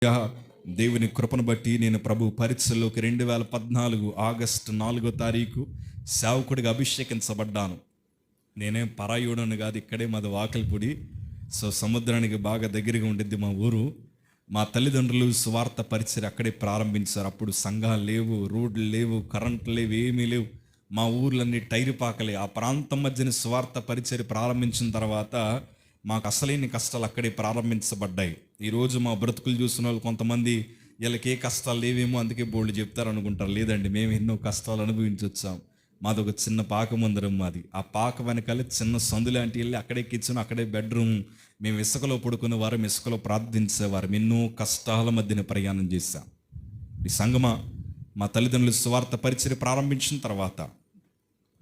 Yeah, దేవుని కృపను బట్టి నేను ప్రభు పరీక్షల్లోకి 2014 ఆగస్టు 4వ తారీఖు సేవకుడిగా అభిషేకించబడ్డాను. నేనేం పరాయుడను కాదు, ఇక్కడే మాది వాకల్పూడి. సో సముద్రానికి బాగా దగ్గరగా ఉండిద్ది మా ఊరు. మా తల్లిదండ్రులు సువార్త పరిచయం అక్కడే ప్రారంభించారు. అప్పుడు సంఘాలు లేవు, రోడ్లు లేవు, కరెంట్లు లేవు, ఏమీ లేవు. మా ఊర్లన్నీ టైరు పాకలే. ఆ ప్రాంతం మధ్యన సువార్త పరిచయం ప్రారంభించిన తర్వాత మాకు అసలైన కష్టాలు అక్కడే ప్రారంభించబడ్డాయి. ఈరోజు మా బ్రతుకులు చూసిన వాళ్ళు కొంతమంది వీళ్ళకి ఏ కష్టాలు లేవేమో అందుకే బోల్డ్ చెప్తారు అనుకుంటారు. లేదండి, మేము ఎన్నో కష్టాలు అనుభవించి వచ్చాం. మాది ఒక చిన్న పాక మందిరం. మాది ఆ పాక వెనకాలే చిన్న సందు లాంటి వెళ్ళి అక్కడే కిచెన్, అక్కడే బెడ్రూమ్. మేము ఇసుకలో పడుకునేవారు, ఇసుకలో ప్రార్థించేవారు. ఎన్నో కష్టాల మధ్యన ప్రయాణం చేశాం. ఈ సంగమా మా తల్లిదండ్రులు సువార్త పరిచయం ప్రారంభించిన తర్వాత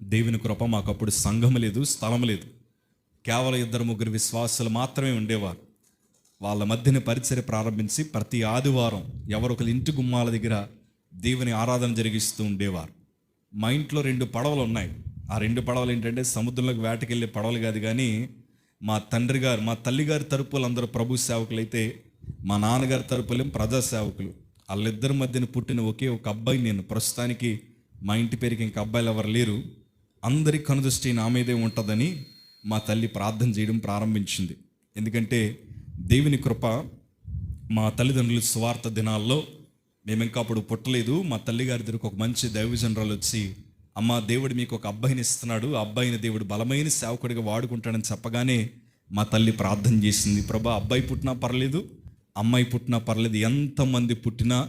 దేవుని కృప, మాకు అప్పుడు సంఘం లేదు, స్థలం లేదు. కేవలం 2-3 విశ్వాసులు మాత్రమే ఉండేవారు. వాళ్ళ మధ్యన పరిచయం ప్రారంభించి ప్రతి ఆదివారం ఎవరొకరి ఇంటి గుమ్మాల దగ్గర దేవుని ఆరాధన జరిగిస్తూ ఉండేవారు. మా ఇంట్లో 2 పడవలు ఉన్నాయి. ఆ 2 పడవలు ఏంటంటే సముద్రంలోకి వేటకెళ్ళే పడవలు కాదు, కానీ మా తండ్రి గారు, మా తల్లిగారి తరపులు అందరూ ప్రభు సేవకులు అయితే, మా నాన్నగారి తరపులేం ప్రజా సేవకులు. వాళ్ళిద్దరి మధ్యన పుట్టిన ఒకే ఒక అబ్బాయి నేను. ప్రస్తుతానికి మా ఇంటి పేరుకి ఇంకా అబ్బాయిలు ఎవరు లేరు. అందరి కనుదృష్టి నా మీదే ఉంటుందని మా తల్లి ప్రార్థన చేయడం ప్రారంభించింది. ఎందుకంటే దేవుని కృప, మా తల్లిదండ్రుల సువార్త దినాల్లో మేము ఇంకా అప్పుడు పుట్టలేదు. మా తల్లిగారి దగ్గరకు ఒక మంచి దైవజనరాలు వచ్చి, అమ్మ, దేవుడు మీకు ఒక అబ్బాయిని ఇస్తున్నాడు, ఆ అబ్బాయిని దేవుడు బలమైన సేవకుడిగా వాడుకుంటాడని చెప్పగానే మా తల్లి ప్రార్థన చేసింది, ప్రభా, అబ్బాయి పుట్టినా పర్లేదు, అమ్మాయి పుట్టినా పర్లేదు, ఎంతమంది పుట్టినా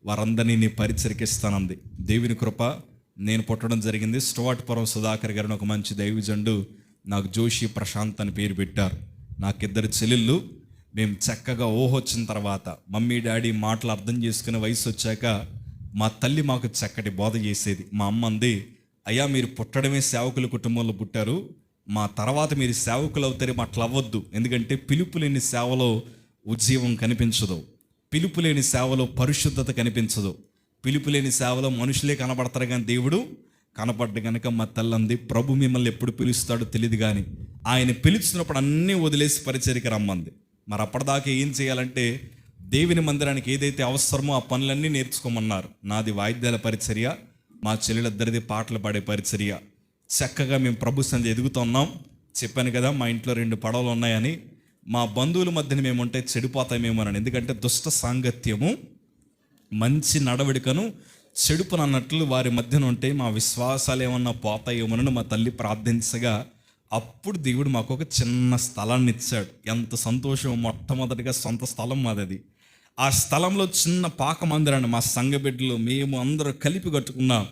వారందరినీ నీ పరిచరికిస్తానంది. దేవుని కృప, నేను పుట్టడం జరిగింది. స్టువర్ట్పురం సుధాకర్ గారిని ఒక మంచి దైవజనుడు నాకు జోషి ప్రశాంత్ అని పేరు పెట్టారు. నాకు 2 చెల్లెళ్ళు. మేము చక్కగా వచ్చిన తర్వాత మమ్మీ డాడీ మాటలు అర్థం చేసుకునే వయసు వచ్చాక మా తల్లి మాకు చక్కటి బోధ చేసేది. మా అమ్మ అంది, అయ్యా, మీరు పుట్టడమే సేవకుల కుటుంబంలో పుట్టారు, మా తర్వాత మీరు సేవకులు అవుతారు, అట్లా అవ్వద్దు. ఎందుకంటే పిలుపు లేని సేవలో ఉజ్జీవం కనిపించదు, పిలుపు లేని సేవలో పరిశుద్ధత కనిపించదు, పిలుపు లేని సేవలో మనుషులే కనబడతారు కానీ దేవుడు కనపడ్డ. కనుక మా తల్లి అంది, ప్రభు మిమ్మల్ని ఎప్పుడు పిలుస్తాడో తెలియదు, కానీ ఆయన పిలుస్తున్నప్పుడు అన్నీ వదిలేసి పరిచర్యకి రమ్మంది. మరి అప్పటిదాకా ఏం చేయాలంటే దేవుని మందిరానికి ఏదైతే అవసరమో ఆ పనులన్నీ నేర్చుకోమన్నారు. నాది వాయిద్యాల పరిచర్య, మా చెల్లెలిద్దరిది పాటలు పాడే పరిచర్య. చక్కగా మేము ప్రభు సంధి ఎదుగుతున్నాం. చెప్పాను కదా, మా ఇంట్లో 2 పడవలు ఉన్నాయని. మా బంధువుల మధ్యన మేము ఉంటే చెడిపోతామేమోనని. ఎందుకంటే దుష్ట సాంగత్యము మంచి నడవడికను చెడుపునన్నట్లు వారి మధ్యన ఉంటే మా విశ్వాసాలు ఏమన్నా పోతాయేమోనని మా తల్లి ప్రార్థించగా అప్పుడు దేవుడు మాకు ఒక చిన్న స్థలాన్ని ఇచ్చాడు. ఎంత సంతోషం! మొట్టమొదటిగా సొంత స్థలం మాది. ఆ స్థలంలో చిన్న పాక మందిరాన్ని మా సంఘ బిడ్డలు మేము అందరూ కలిపి కట్టుకున్నాం.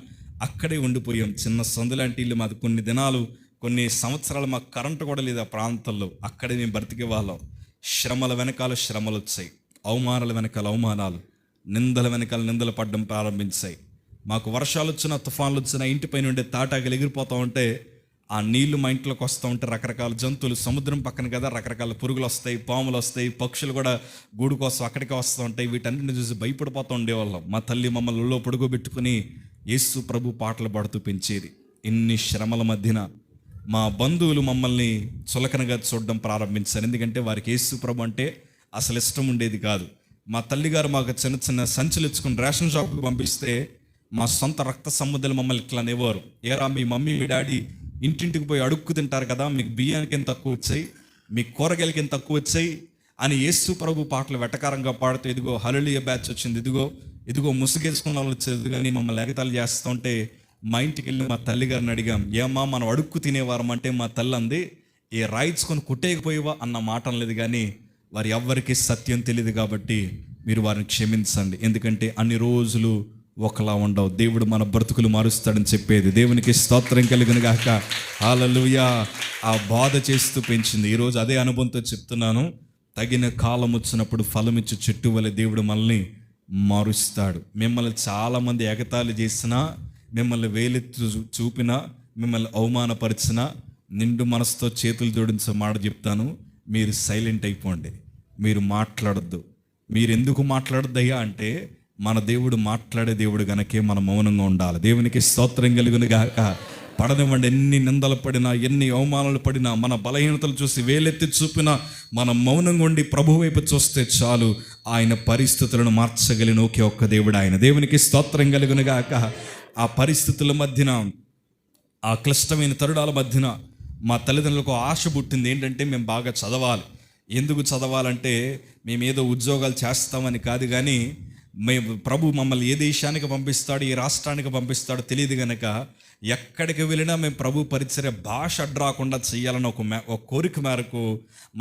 అక్కడే ఉండిపోయాం. చిన్న సందులాంటి ఇల్లు మాది. కొన్ని దినాలు, కొన్ని సంవత్సరాలు మాకు కరెంటు కూడా లేదు ఆ ప్రాంతంలో. అక్కడే మేము బ్రతికే వాళ్ళం. శ్రమల వెనకాల శ్రమలు వచ్చాయి, అవమానాల వెనకాల అవమానాలు, నిందల వెనకాల నిందలు పడడం ప్రారంభించాయి. మాకు వర్షాలు వచ్చినా, తుఫాన్లు వచ్చినా ఇంటిపైన ఉండే తాటాకులు ఎగిరిపోతూ ఉంటే ఆ నీళ్లు మా ఇంట్లోకి వస్తూ ఉంటే రకరకాల జంతువులు, సముద్రం పక్కన కదా, రకరకాల పురుగులు వస్తాయి, పాములు వస్తాయి, పక్షులు కూడా గూడు కోసం అక్కడికి వస్తూ ఉంటాయి. వీటన్నిటిని చూసి భయపడిపోతూ ఉండేవాళ్ళం. మా తల్లి మమ్మల్ని ఒళ్ళో పడుకోబెట్టుకుని యేసు ప్రభు పాటలు పాడుతూ పెంచేది. ఇన్ని శ్రమల మధ్యన మా బంధువులు మమ్మల్ని చులకనగా చూడడం ప్రారంభించారు. ఎందుకంటే వారికి యేసు ప్రభు అంటే అసలు ఇష్టం ఉండేది కాదు. మా తల్లిగారు మాకు చిన్న చిన్న సంచులు ఇచ్చుకుని రేషన్ షాప్కి పంపిస్తే మా సొంత రక్త సముద్రాలు మమ్మల్ని ఇట్లా అనేవారు, ఏరా, మీ మమ్మీ మీ డాడీ ఇంటింటికి పోయి అడుక్కు తింటారు కదా, మీకు బియ్యానికి ఎంత తక్కువ వచ్చాయి, మీ కూరగాయలకి ఎంత తక్కువ వచ్చాయి అని యేసు ప్రభు పాటలు వెటకారంగా పాడుతూ, ఇదిగో హల్లెలూయా బ్యాచ్ వచ్చింది, ఇదిగో ముసుగేసుకున్న వాళ్ళు వచ్చేది కానీ మమ్మల్ని ఎగతాళి చేస్తూ ఉంటే మా ఇంటికి వెళ్ళి మా తల్లిగారిని అడిగాం, ఏమ్మా మనం అడుక్కు తినేవారం అంటే మా తల్లి అంది, ఏ రాయించుకొని కుట్టేయకపోయేవా అన్న మాట అనలేదు. కానీ వారి ఎవ్వరికీ సత్యం తెలియదు కాబట్టి మీరు వారిని క్షమించండి. ఎందుకంటే అన్ని రోజులు ఒకలా ఉండవు. దేవుడు మన బ్రతుకులు మారుస్తాడని చెప్పేది. దేవునికి స్తోత్రం కలుగును గాక. హల్లెలూయా. ఆ బాధ చేస్తూ పెంచింది. ఈరోజు అదే అనుభవంతో చెప్తున్నాను. తగిన కాలం వచ్చినప్పుడు ఫలమిచ్చు చెట్టు వలె దేవుడు మనల్ని మారుస్తాడు. మిమ్మల్ని చాలామంది ఎగతాళి చేసినా, మిమ్మల్ని వేలెత్తు చూపినా, మిమ్మల్ని అవమానపరిచినా, నిండు మనసుతో చేతులు జోడించే మాట చెప్తాను, మీరు సైలెంట్ అయిపోండి, మీరు మాట్లాడొద్దు. మీరు ఎందుకు మాట్లాడొద్దయ్యా అంటే మన దేవుడు మాట్లాడే దేవుడు గనకే మనం మౌనంగా ఉండాలి. దేవునికి స్తోత్రం కలుగును గాక. పడనివ్వండి. ఎన్ని నిందలు పడినా, ఎన్ని అవమానాలు పడినా, మన బలహీనతలు చూసి వేలెత్తి చూపినా, మనం మౌనంగా ఉండి ప్రభు వైపు చూస్తే చాలు. ఆయన పరిస్థితులను మార్చగలిగిన ఒకే ఒక్క దేవుడు ఆయన. దేవునికి స్తోత్రం కలుగునుగాక. ఆ పరిస్థితుల మధ్యన, ఆ క్లిష్టమైన తరుణాల మధ్యన మా తల్లిదండ్రులకు ఆశ పుట్టింది. ఏంటంటే మేము బాగా చదవాలి. ఎందుకు చదవాలంటే మేము ఏదో ఉద్యోగాలు చేస్తామని కాదు, కానీ మేము ప్రభు మమ్మల్ని ఏ దేశానికి పంపిస్తాడు, ఏ రాష్ట్రానికి పంపిస్తాడో తెలియదు కనుక ఎక్కడికి వెళ్ళినా మేము ప్రభు పరిచర్య భాష అడ్రాకుండా చేయాలని ఒక కోరిక మేరకు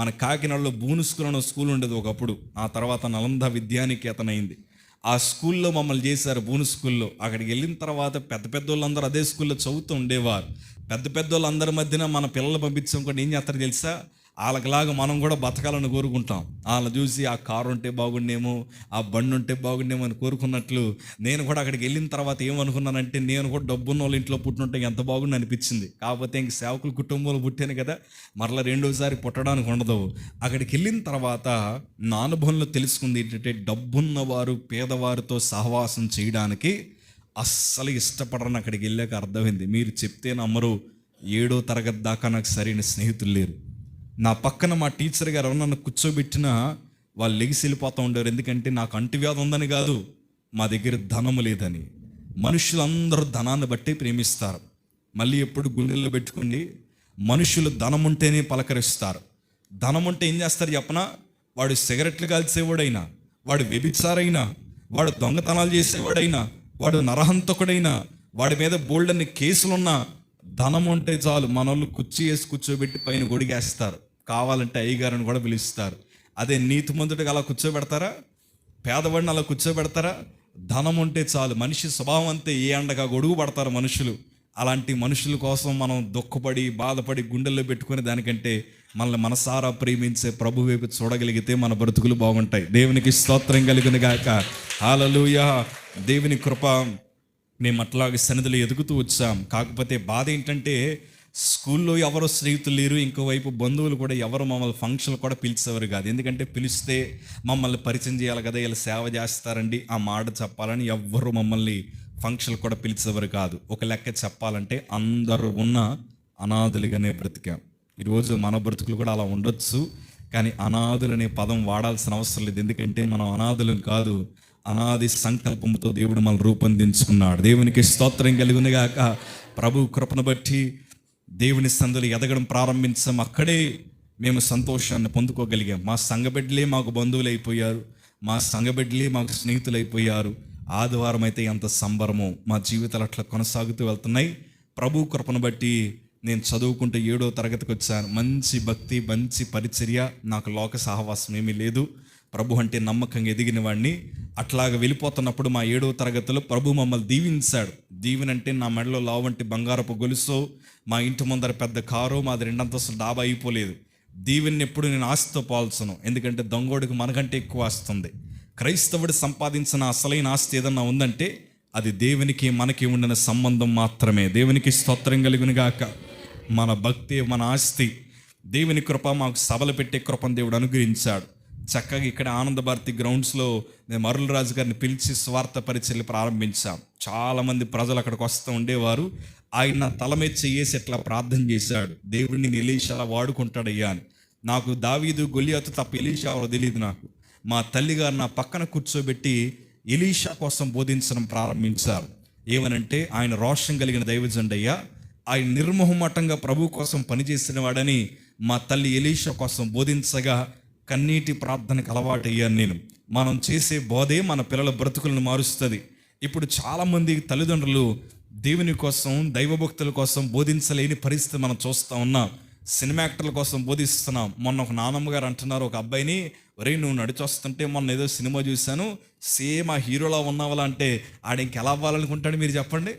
మన కాకినాడలో బూను స్కూల్ అనే స్కూల్ ఉండేది ఒకప్పుడు. ఆ తర్వాత నలంద విద్యానికేతన్ అయింది. ఆ స్కూల్లో మమ్మల్ని చేశారు, బూను స్కూల్లో. అక్కడికి వెళ్ళిన తర్వాత పెద్ద పెద్ద వాళ్ళందరూ అదే స్కూల్లో చదువుతూ ఉండేవారు. పెద్ద పెద్ద వాళ్ళందరి మధ్యన మన పిల్లలు పంపించాం కూడా ఏం చేస్తారు తెలుసా? వాళ్ళకిలాగా మనం కూడా బతకాలని కోరుకుంటాం. వాళ్ళని చూసి ఆ కారు ఉంటే బాగుండేమో, ఆ బండి ఉంటే బాగుండేమో అని కోరుకున్నట్లు నేను కూడా అక్కడికి వెళ్ళిన తర్వాత ఏమనుకున్నానంటే, నేను కూడా డబ్బున్న వాళ్ళ ఇంట్లో పుట్టినట్టే ఎంత బాగుండి అనిపించింది. కాకపోతే ఇంక సేవకుల కుటుంబంలో పుట్టాను కదా, మరలా రెండోసారి పుట్టడానికి ఉండదు. అక్కడికి వెళ్ళిన తర్వాత నా అనుభవంలో తెలుసుకుంది ఏంటంటే, డబ్బున్నవారు పేదవారితో సహవాసం చేయడానికి అస్సలు ఇష్టపడరని అక్కడికి వెళ్ళాక అర్థమైంది. మీరు చెప్తే నమ్మరు, 7వ తరగతి దాకా నాకు సరైన స్నేహితులు లేరు. నా పక్కన మా టీచర్ గారు ఎవరు నన్ను కూర్చోబెట్టినా వాళ్ళు లెగిసి వెళ్ళిపోతూ ఉండేవారు. ఎందుకంటే నాకు అంటువ్యాధి ఉందని కాదు, మా దగ్గర ధనము లేదని. మనుషులందరూ ధనాన్ని బట్టి ప్రేమిస్తారు. మళ్ళీ ఎప్పుడు గుండెల్లో పెట్టుకుని, మనుషులు ధనం ఉంటేనే పలకరిస్తారు. ధనం ఉంటే ఏం చేస్తారు చెప్పనా? వాడు సిగరెట్లు కాల్చేవాడైనా, వాడు వ్యభిచారైనా, వాడు దొంగతనాలు చేసేవాడైనా, వాడు నరహంతకుడైనా, వాడి మీద బోల్డన్ని కేసులున్నా, ధనం ఉంటే చాలు మనోళ్ళు కుర్చీ వేసి కూర్చోబెట్టి పైన గొడిగేస్తారు. కావాలంటే అయ్యగారిని కూడా పిలుస్తారు. అదే నీతిమంతుడికి అలా కూర్చోబెడతారా? పేదవాడిని అలా కూర్చోబెడతారా? ధనం ఉంటే చాలు. మనిషి స్వభావం అంతే, ఏ అండగా గొడుగు పడతారు మనుషులు. అలాంటి మనుషుల కోసం మనం దుఃఖపడి బాధపడి గుండెల్లో పెట్టుకునే దానికంటే మనల్ని మనసారా ప్రేమించే ప్రభు వైపు చూడగలిగితే మన బ్రతుకులు బాగుంటాయి. దేవునికి స్తోత్రం కలుగును గాక. హల్లెలూయా. దేవుని కృప. మేము అట్లాగే సన్నిధిలో ఎదుగుతూ వచ్చాం. కాకపోతే బాధ ఏంటంటే, స్కూల్లో ఎవరు స్నేహితులు లేరు, ఇంకోవైపు బంధువులు కూడా ఎవరు మమ్మల్ని ఫంక్షన్లు కూడా పిలిచేవారు కాదు. ఎందుకంటే పిలిస్తే మమ్మల్ని పరిచయం చేయాలి కదా, ఇలా సేవ చేస్తారండి ఆ మాట చెప్పాలని ఎవ్వరు మమ్మల్ని ఫంక్షన్లు కూడా పిలిచేవారు కాదు. ఒక లెక్క చెప్పాలంటే అందరూ ఉన్న అనాథులుగానే బ్రతికాం. ఈరోజు మన బ్రతుకులు కూడా అలా ఉండొచ్చు, కానీ అనాథులు అనే పదం వాడాల్సిన అవసరం లేదు. ఎందుకంటే మనం అనాథులం కాదు, అనాది సంకల్పంతో దేవుడు మనల్ని రూపొందించుకున్నాడు. దేవునికి స్తోత్రం కలుగును గాక. ప్రభు కృపను బట్టి దేవుని సందులు ఎదగడం ప్రారంభించాం. అక్కడే మేము సంతోషాన్ని పొందుకోగలిగాం. మా సంఘబిడ్డలే మాకు బంధువులు అయిపోయారు, మా సంఘబిడ్డలే మాకు స్నేహితులు అయిపోయారు. ఆదివారం అయితే ఎంత సంబరమో. మా జీవితాలు అట్లా కొనసాగుతూ వెళ్తున్నాయి. ప్రభు కృపను బట్టి నేను చదువుకుంటూ 7వ తరగతికి వచ్చాను. మంచి భక్తి, మంచి పరిచర్య, నాకు లోక సహవాసం ఏమీ లేదు. ప్రభు అంటే నమ్మకంగా ఎదిగిన వాడిని. అట్లాగా వెళ్ళిపోతున్నప్పుడు మా 7వ తరగతిలో ప్రభు మమ్మల్ని దీవించాడు. దీవెనంటే నా మెడలో లావంటి బంగారపు గొలుసు, మా ఇంటి ముందర పెద్ద కారు, మాది 2 అంతస్తుల డాబా అయిపోలేదు. దీవెని ఎప్పుడు నేను ఆస్తితో పోల్చను, ఎందుకంటే దొంగోడికి మనకంటే ఎక్కువ వస్తుంది. క్రైస్తవుడు సంపాదించిన అసలైన ఆస్తి ఏదన్నా ఉందంటే అది దేవునికి మనకి ఉండిన సంబంధం మాత్రమే. దేవునికి స్తోత్రం కలుగును గాక. మన భక్తి మన ఆస్తి. దేవుని కృప, మాకు సభలు పెట్టే కృపను దేవుడు అనుగ్రహించాడు. చక్కగా ఇక్కడ ఆనంద భారతి గ్రౌండ్స్లో మేము అరుల్ రాజు గారిని పిలిచి స్వార్థ పరిచర్యలు ప్రారంభించాం. చాలామంది ప్రజలు అక్కడికి వస్తూ ఉండేవారు. ఆయన తల మీద చేసి ఎట్లా ప్రార్థన చేశాడు, దేవుడిని ఎలీషా వాడుకుంటాడయ్యా అని. నాకు దావీదు గొలియాతు తప్ప ఎలీషా ఎవరో తెలియదు నాకు. మా తల్లిగారు నా పక్కన కూర్చోబెట్టి ఎలీషా కోసం బోధించడం ప్రారంభించారు. ఏమనంటే, ఆయన రోషం కలిగిన దైవజనుడయ్యా, ఆయన నిర్మోహమాటంగా ప్రభు కోసం పనిచేసిన వాడని మా తల్లి ఎలీషా కోసం బోధించగా కన్నీటి ప్రార్థనకు అలవాటయ్యాను నేను. మనం చేసే బోధే మన పిల్లల బ్రతుకులను మారుస్తుంది. ఇప్పుడు చాలామంది తల్లిదండ్రులు దేవుని కోసం, దైవభక్తుల కోసం బోధించలేని పరిస్థితి మనం చూస్తూ ఉన్నాం. సినిమా యాక్టర్ల కోసం బోధిస్తున్నాం. మొన్న ఒక నానమ్మ గారు అంటున్నారు ఒక అబ్బాయిని, ఒరే నువ్వు నడిచొస్తుంటే మొన్న ఏదో సినిమా చూశాను, సేమ్ ఆ హీరోలా ఉన్నావాలా అంటే ఆడు ఇంకెలా అవ్వాలనుకుంటాడు మీరు చెప్పండి?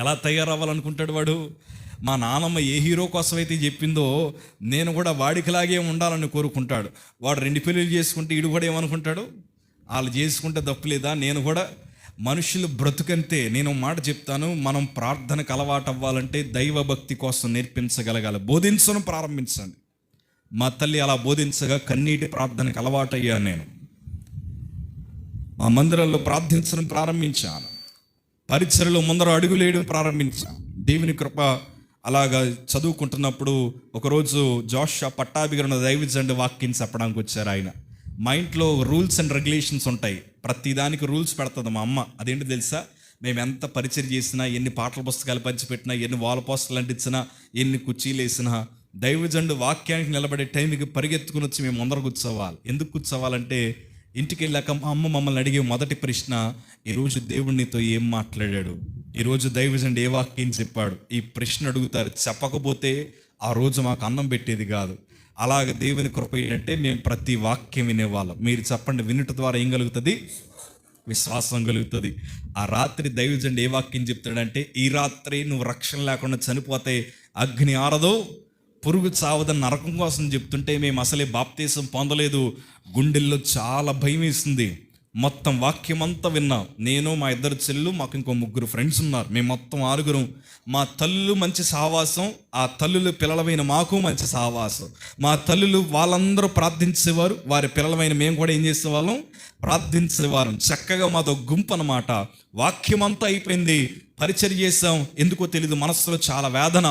ఎలా తయారవ్వాలనుకుంటాడు వాడు? మా నానమ్మ ఏ హీరో కోసం అయితే చెప్పిందో నేను కూడా వాడికిలాగే ఉండాలని కోరుకుంటాడు. వాడు 2 పెళ్ళిళ్ళు చేసుకుంటే వీడు కూడా ఏమనుకుంటాడు? వాళ్ళు చేసుకుంటే తప్పులేదా? నేను కూడా. మనుషులు బ్రతుకంతే. నేను మాట చెప్తాను, మనం ప్రార్థనకు అలవాటు అవ్వాలంటే దైవభక్తి కోసం నేర్పించగలగాలి. బోధించడం ప్రారంభించండి. మా తల్లి అలా బోధించగా కన్నీటి ప్రార్థనకు అలవాటయ్యాను నేను. మా మందిరంలో ప్రార్థించడం ప్రారంభించాను. పరిచర్యలో ముందర అడుగులేయడం ప్రారంభించాను. దేవుని కృప అలాగా చదువుకుంటున్నప్పుడు ఒకరోజు జోషువ పట్టాభిగరణ దైవజనుడు వాక్యం చెప్పడానికి వచ్చారు. ఆయన మా ఇంట్లో రూల్స్ అండ్ రెగ్యులేషన్స్ ఉంటాయి, ప్రతి దానికి రూల్స్ పెడుతుంది మా అమ్మ. అదేంటి తెలుసా? మేము ఎంత పరిచయం చేసినా, ఎన్ని పాటల పుస్తకాలు పంచిపెట్టినా, ఎన్ని వాల్ పోస్టర్లు అంటించినా, ఎన్ని కుర్చీలు వేసినా, దైవజనుడు వాక్యానికి నిలబడే టైంకి పరిగెత్తుకుని వచ్చి మేము అందరూ కూర్చోవాలి. ఎందుకు కూర్చోవాలంటే ఇంటికి వెళ్ళాక మా అమ్మ మమ్మల్ని అడిగే మొదటి ప్రశ్న, ఈరోజు దేవుడు నీతో ఏం మాట్లాడాడు, ఈరోజు దైవజనుడు ఏ వాక్యం చెప్పాడు, ఈ ప్రశ్న అడుగుతారు. చెప్పకపోతే ఆ రోజు మాకు అన్నం పెట్టేది కాదు. అలాగ దేవుని కృప ఏంటంటే మేము ప్రతి వాక్యం వినేవాళ్ళం. మీరు చెప్పండి, వినుట ద్వారా ఏం కలుగుతుంది? విశ్వాసం కలుగుతుంది. ఆ రాత్రి దైవజనుడు ఏ వాక్యం చెప్తాడంటే, ఈ రాత్రి నువ్వు రక్షణ లేకుండా చనిపోతే అగ్ని ఆరదు, పురుగు చావదని నరకం కోసం చెప్తుంటే మేము అసలే బాప్తీసం పొందలేదు. గుండెల్లో చాలా భయం వేసింది. మొత్తం వాక్యం అంతా విన్నాం. నేను, మా ఇద్దరు చెల్లు, మాకు ఇంకో 3 ఫ్రెండ్స్ ఉన్నారు. మేము మొత్తం 6. మా తల్లులు మంచి సహవాసం, ఆ తల్లులు పిల్లలమైన మాకు మంచి సహవాసం. మా తల్లులు వాళ్ళందరూ ప్రార్థించేవారు, వారి పిల్లలమైన మేము కూడా ఏం చేసేవాళ్ళం? ప్రార్థించేవారం. చక్కగా మాతో గుంపు అన్నమాట. వాక్యం అంతా అయిపోయింది, పరిచర్య చేసాం. ఎందుకో తెలీదు, మనసులో చాలా వేదన.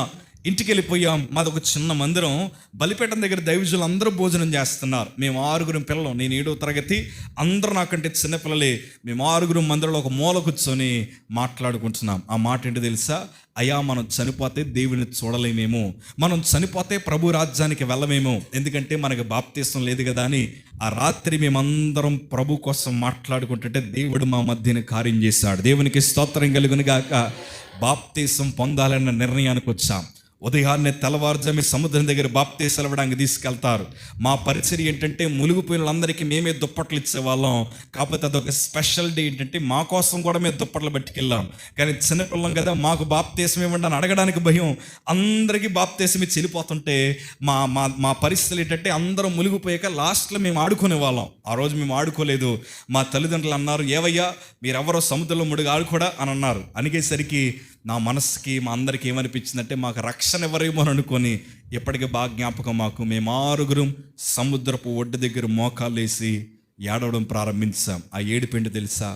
ఇంటికి వెళ్ళిపోయాం. మాది ఒక చిన్న మందిరం. బలిపీఠం దగ్గర దైవజనులు అందరూ భోజనం చేస్తున్నారు. మేము 6 పిల్లలు, నేను 7వ తరగతి, అందరూ నాకంటే చిన్నపిల్లలే. మేము 6 మందిరంలో ఒక మూల కూర్చొని మాట్లాడుకుంటున్నాం. ఆ మాట ఏంటో తెలుసా? అయ్యా, మనం చనిపోతే దేవుని చూడలేమేమో, మనం చనిపోతే ప్రభు రాజ్యానికి వెళ్ళమేమో, ఎందుకంటే మనకి బాప్తీసం లేదు కదా అని. ఆ రాత్రి మేమందరం ప్రభు కోసం మాట్లాడుకుంటుంటే దేవుడు మా మధ్యన కార్యం చేశాడు. దేవునికి స్తోత్రం కలుగును గాక. బాప్తీసం పొందాలన్న నిర్ణయానికి వచ్చాం. ఉదయాన్నే తెల్లవారుజామి సముద్రం దగ్గర బాప్తీసాలు ఇవ్వడానికి తీసుకెళ్తారు. మా పరిచర్య ఏంటంటే మునిగిపోయిన వాళ్ళందరికీ మేమే దుప్పట్లు ఇచ్చేవాళ్ళం. కాకపోతే అదొక స్పెషల్ డే ఏంటంటే మా కోసం కూడా మేము దుప్పట్లు పట్టుకెళ్ళాం. కానీ చిన్నపిల్లం కదా, మాకు బాప్తీసం ఇవ్వండి అని అడగడానికి భయం. అందరికీ బాప్తీసం ఇచ్చి వెళ్ళిపోతుంటే మా మా మా పరిస్థితులు ఏంటంటే అందరం మునిగిపోయాక లాస్ట్లో మేము ఆడుకునే వాళ్ళం. ఆ రోజు మేము ఆడుకోలేదు. మా తల్లిదండ్రులు అన్నారు, ఏవయ్యా మీరెవరో సముద్రంలో ముడిగా ఆడుకోడా అని అన్నారు. అనేసరికి నా మనసుకి, మా అందరికీ ఏమనిపించిందంటే, మాకు రక్షణ ఎవరేమో అని అనుకొని ఎప్పటికీ బాగా జ్ఞాపకం మాకు. మేము 6 సముద్రపు ఒడ్డు దగ్గర మోకాళ్ళు వేసి ఏడవడం ప్రారంభించాం. ఆ ఏడుపేంటి తెలుసా?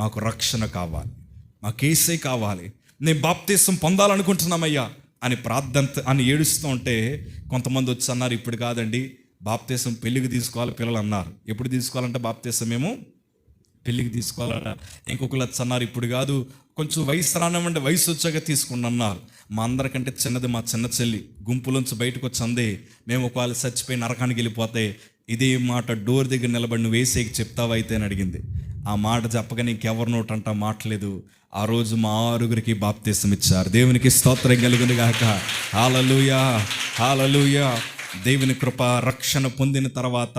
మాకు రక్షణ కావాలి, మాకు యేసే కావాలి, నేను బాప్తీసం పొందాలనుకుంటున్నామయ్యా అని ప్రార్థన అని ఏడుస్తూ ఉంటే కొంతమంది వచ్చి అన్నారు, ఇప్పుడు కాదండి బాప్తీసం పెళ్ళికి తీసుకోవాలి పిల్లలు అన్నారు. ఎప్పుడు తీసుకోవాలంటే బాప్తీసం మేము పెళ్ళికి తీసుకోవాలట. ఇంకొకరు వచ్చి అన్నారు, ఇప్పుడు కాదు కొంచెం వయసు రానివ్వండి, వయసు వచ్చాక తీసుకుని అన్నారు. మా అందరికంటే చిన్నది మా చిన్న చెల్లి గుంపులోంచి బయటకు వచ్చి అందే, మేము ఒకవేళ చచ్చిపోయి నరకానికి వెళ్ళిపోతే ఇదే మాట డోర్ దగ్గర నిలబడి నువ్వు వేసేకి చెప్తావైతే అని అడిగింది. ఆ మాట చెప్పగా నీకెవరి నోటంట మాటలేదు. ఆ రోజు మా 6 బాప్తీసం ఇచ్చారు. దేవునికి స్తోత్రం కలుగును గాక. హల్లెలూయా, హల్లెలూయా. దేవుని కృప. రక్షణ పొందిన తర్వాత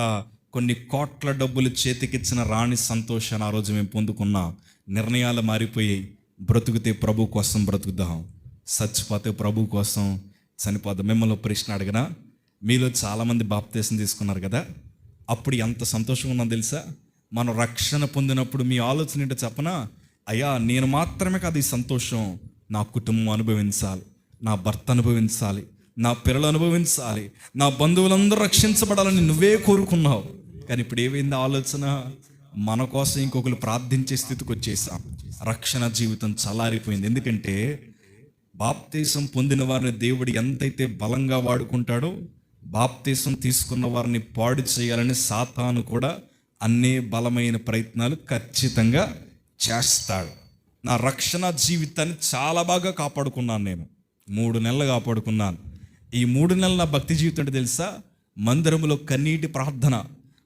కొన్ని కోట్ల డబ్బులు చేతికిచ్చిన రాణి సంతోషాన్ని ఆ రోజు మేము పొందుకున్నాం. నిర్ణయాలు మారిపోయాయి. బ్రతుకుతే ప్రభు కోసం బ్రతుకుదాం, చచ్చిపోతే ప్రభు కోసం చనిపోదాం. మిమ్మల్ని ప్రశ్న అడిగినా, మీలో చాలామంది బాప్తీసం తీసుకున్నారు కదా, అప్పుడు ఎంత సంతోషంగా ఉందో తెలుసా? మనం రక్షణ పొందినప్పుడు మీ ఆలోచన ఏంటో చెప్పనా? అయ్యా, నేను మాత్రమే కాదు ఈ సంతోషం, నా కుటుంబం అనుభవించాలి, నా భర్త అనుభవించాలి, నా పిల్లలు అనుభవించాలి, నా బంధువులందరూ రక్షించబడాలని నువ్వే కోరుకున్నావు. కానీ ఇప్పుడు ఏమైంది ఆలోచన? మన కోసం ఇంకొకరు ప్రార్థించే స్థితికి వచ్చేసాం. రక్షణ జీవితం చల్లారిపోయింది. ఎందుకంటే బాప్తీసం పొందిన వారిని దేవుడు ఎంతైతే బలంగా వాడుకుంటాడో, బాప్తీసం తీసుకున్న వారిని పాడు చేయాలని సాతాను కూడా అన్ని బలమైన ప్రయత్నాలు ఖచ్చితంగా చేస్తాడు. నా రక్షణ జీవితాన్ని చాలా బాగా కాపాడుకున్నాను. నేను 3 నెలలు కాపాడుకున్నాను. ఈ 3 నెలల నా భక్తి జీవితం అంటే తెలుసా? మందిరంలో కన్నీటి ప్రార్థన.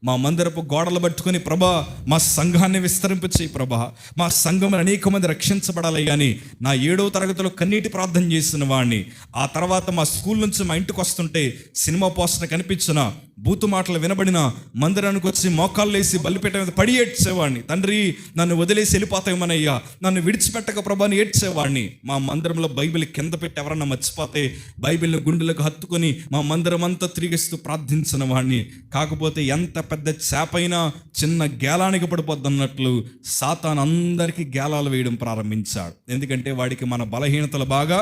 మా మందిరపు గోడలు పట్టుకొని, ప్రభా మా సంఘాన్ని విస్తరింపచేయి ప్రభా, మా సంఘం అనేక మంది రక్షించబడాలి. కానీ నా 7వ తరగతిలో కన్నీటి ప్రార్థన చేసిన వాడిని. ఆ తర్వాత మా స్కూల్ నుంచి మా ఇంటికి వస్తుంటే సినిమా పోస్టర్ కనిపించిన, బూతు మాటలు వినబడిన, మందిరానికి వచ్చి మోకాళ్ళు వేసి బలిపీఠ మీద పడి ఏడ్చేవాడిని. తండ్రి నన్ను వదిలేసి వెళ్ళిపోతామనయ్యా, నన్ను విడిచిపెట్టక ప్రభాని ఏడ్చేవాడిని. మా మందిరంలో బైబిల్ కింద పెట్టి ఎవరన్నా మర్చిపోతే బైబిల్ని గుండెలకు హత్తుకొని మా మందిరం అంతా తిరిగిస్తూ ప్రార్థించిన వాడిని. కాకపోతే ఎంత పెద్ద చేపైనా చిన్న గేలానికి పడిపోద్ది అన్నట్లు సాతాను అందరికీ గేలాలు వేయడం ప్రారంభించాడు. ఎందుకంటే వాడికి మన బలహీనతలు బాగా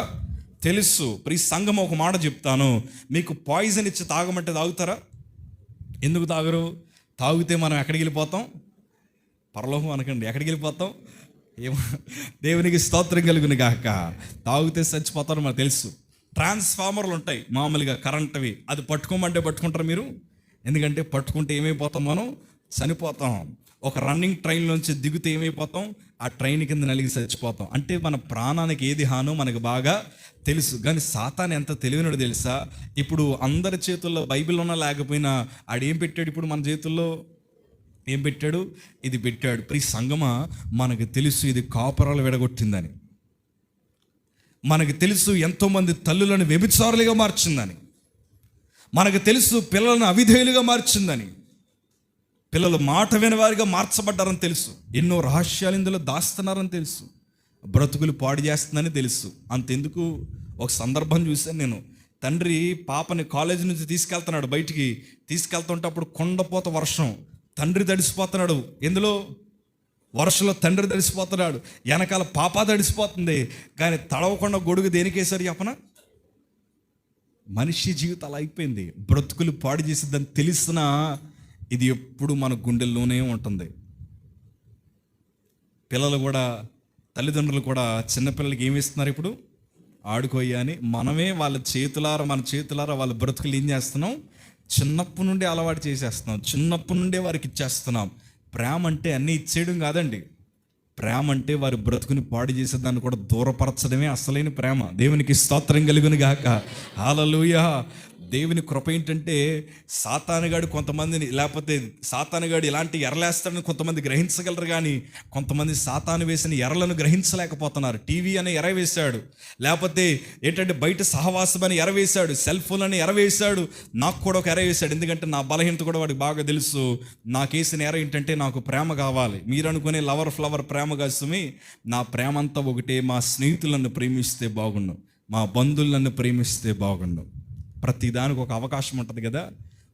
తెలుసు. ఈ సంఘం ఒక మాట చెప్తాను, మీకు పాయిజన్ ఇచ్చి తాగమంటే తాగుతారా? ఎందుకు తాగరు? తాగితే మనం ఎక్కడికి వెళ్ళిపోతాం? పరలోకం అనకండి, ఎక్కడికి వెళ్ళిపోతాం? ఏమో, దేవునికి స్తోత్రం కలుగును గాక. తాగితే చచ్చిపోతారు మనకు తెలుసు. ట్రాన్స్ఫార్మర్లు ఉంటాయి మామూలుగా కరెంట్వి, అది పట్టుకోమంటే పట్టుకుంటారు మీరు? ఎందుకంటే పట్టుకుంటే ఏమైపోతాం, మనం చనిపోతాం. ఒక రన్నింగ్ ట్రైన్లోంచి దిగితే ఏమైపోతాం, ఆ ట్రైన్ కింద నలిగి చచ్చిపోతాం. అంటే మన ప్రాణానికి ఏది హానో మనకు బాగా తెలుసు. కానీ సాతాను ఎంత తెలివినోడు తెలుసా? ఇప్పుడు అందరి చేతుల్లో బైబిల్ ఉన్నా లేకపోయినా ఆడేం పెట్టాడు, ఇప్పుడు మన చేతుల్లో ఏం పెట్టాడు? ఇది పెట్టాడు. ప్రియ సంగమా, మనకు తెలుసు ఇది కాపురాలు విడగొట్టిందని. మనకు తెలుసు ఎంతోమంది తల్లులను వ్యభిచారులుగా మార్చిందని. మనకు తెలుసు పిల్లలను అవిధేయులుగా మార్చిందని. పిల్లలు మాట వినవారిగా మార్చబడ్డారని తెలుసు. ఎన్నో రహస్యాలు ఇందులో దాస్తున్నారని తెలుసు. బ్రతుకులు పాడు చేస్తుందని తెలుసు. అంతెందుకు, ఒక సందర్భం చూశాను నేను. తండ్రి పాపని కాలేజీ నుంచి తీసుకెళ్తున్నాడు, బయటికి తీసుకెళ్తుంటే అప్పుడు కొండపోత వర్షం, తండ్రి తడిసిపోతున్నాడు. ఎందులో? వర్షంలో తండ్రి తడిసిపోతున్నాడు, వెనకాల పాప తడిసిపోతుంది. కానీ తడవకుండా గొడుగు దేనికేసారు చెప్పన? మనిషి జీవితం అలా అయిపోయింది. బ్రతుకులు పాడు చేసిద్దని తెలిసినా ఇది ఎప్పుడు మన గుండెల్లోనే ఉంటుంది. పిల్లలు కూడా, తల్లిదండ్రులు కూడా చిన్నపిల్లలకి ఏమి ఇస్తున్నారు ఇప్పుడు? ఆడుకోయ్యా అని. మనమే మన చేతులారా వాళ్ళ బ్రతుకులు ఏం చేస్తున్నాం? చిన్నప్పటి నుండి అలవాటు చేసేస్తున్నాం, చిన్నప్పటి నుండే వారికి ఇచ్చేస్తున్నాం. ప్రేమ అంటే అన్నీ ఇచ్చేయడం కాదండి. ప్రేమ అంటే వారి బ్రతుకుని పాడు చేసేదాన్ని కూడా దూరపరచడమే అసలైన ప్రేమ. దేవునికి స్తోత్రం కలుగును గాక. హల్లెలూయా. దేవుని కృప ఏంటంటే, సాతానుగాడు కొంతమందిని, లేకపోతే సాతానుగాడు ఇలాంటి ఎరలేస్తాడని కొంతమంది గ్రహించగలరు, కానీ కొంతమంది సాతాను వేసిన ఎరలను గ్రహించలేకపోతున్నారు. టీవీ అని ఎర వేశాడు, లేకపోతే ఏంటంటే బయట సహవాసం అని ఎర వేశాడు, సెల్ ఫోన్ అని ఎర వేశాడు. నాకు కూడా ఒక ఎర వేశాడు. ఎందుకంటే నా బలహీనత కూడా వాడికి బాగా తెలుసు. నాకు వేసిన ఎర ఏంటంటే, నాకు ప్రేమ కావాలి. మీరు అనుకునే లవర్ ఫ్లవర్ ప్రేమ కాసుమి, నా ప్రేమ అంతా ఒకటే. మా స్నేహితులను ప్రేమిస్తే బాగుండు, మా బంధువులను ప్రేమిస్తే బాగుండు. ప్రతిదానికి ఒక అవకాశం ఉంటుంది కదా.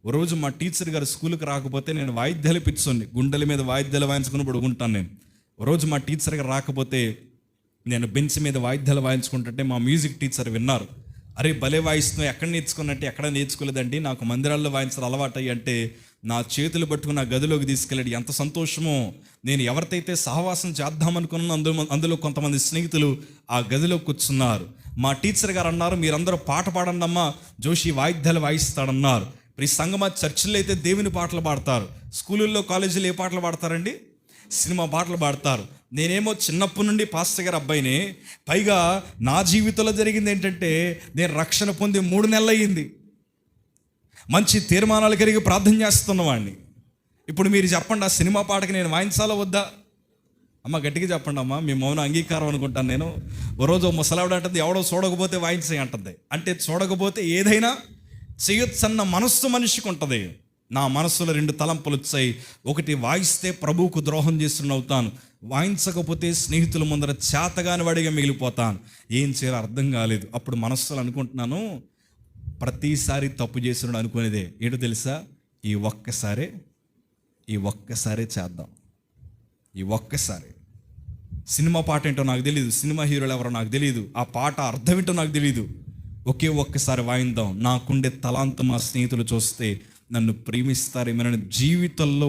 ఓ రోజు మా టీచర్ గారు స్కూల్కి రాకపోతే నేను వాయిద్యాలు పిచ్చుండి, గుండెల మీద వాయిద్యాలు వాయించుకుని పడుకుంటాను నేను. ఓ రోజు మా టీచర్ గారు రాకపోతే నేను బెంచ్ మీద వాయిద్యాలు వాయించుకుంటుంటే మా మ్యూజిక్ టీచర్ విన్నారు. అరే భలే వాయిస్తున్నావు, ఎక్కడ నేర్చుకున్నట్టు? ఎక్కడ నేర్చుకోలేదండి, నాకు మందిరాల్లో వాయించడం అలవాటు అయ్యి అంటే నా చేతులు పట్టుకుని నా గదిలోకి తీసుకెళ్ళాడు. ఎంత సంతోషమో. నేను ఎవరితైతే సహవాసం చేద్దామనుకున్నానో అందులో కొంతమంది స్నేహితులు ఆ గదిలో కూర్చున్నారు. మా టీచర్ గారు అన్నారు, మీరందరూ పాట పాడండి అమ్మా, జోషి వాయిద్యాలు వాయిస్తాడన్నారు. ఈ సంగమా, చర్చిల్లో అయితే దేవుని పాటలు పాడతారు, స్కూళ్ళల్లో కాలేజీలో ఏ పాటలు పాడతారండి? సినిమా పాటలు పాడతారు. నేనేమో చిన్నప్పటి నుండి పాస్టర్ గారి అబ్బాయిని. పైగా నా జీవితంలో జరిగింది ఏంటంటే, నేను రక్షణ పొంది 3 నెలలు అయ్యింది. మంచి తీర్మానాలు కలిగి ప్రార్థన చేస్తున్నవాడిని. ఇప్పుడు మీరు చెప్పండి, ఆ సినిమా పాటకి నేను వాయించాలో వద్దా? అమ్మ గట్టిగా చెప్పండి అమ్మ, మీ మౌన అంగీకారం అనుకుంటాను నేను. ఓ రోజు ముసలావిడ అంటుంది, ఎవడో చూడకపోతే వాయించే అంటుంది. అంటే చూడకపోతే ఏదైనా చేయొచ్చన్న మనస్సు మనిషికి ఉంటుంది. నా మనస్సులో 2 తలంపులు వచ్చాయి. ఒకటి, వాయిస్తే ప్రభువుకు ద్రోహం చేస్తున్న అవుతాను, వాయించకపోతే స్నేహితుల ముందర చేతగాని వాడిగా మిగిలిపోతాను. ఏం చేయాలో అర్థం కాలేదు. అప్పుడు మనస్సులో అనుకుంటున్నాను, ప్రతిసారి తప్పు చేస్తున్నాడు అనుకునేదే ఏంటో తెలుసా? ఈ ఒక్కసారే చేద్దాం. ఈ ఒక్కసారి సినిమా పాట ఏంటో నాకు తెలియదు, సినిమా హీరోలు ఎవరో నాకు తెలియదు, ఆ పాట అర్థం ఏంటో నాకు తెలియదు. ఒక్కసారి వాయిద్దాం. నాకుండే తలాంతం మా స్నేహితులు చూస్తే నన్ను ప్రేమిస్తారేమోనని జీవితంలో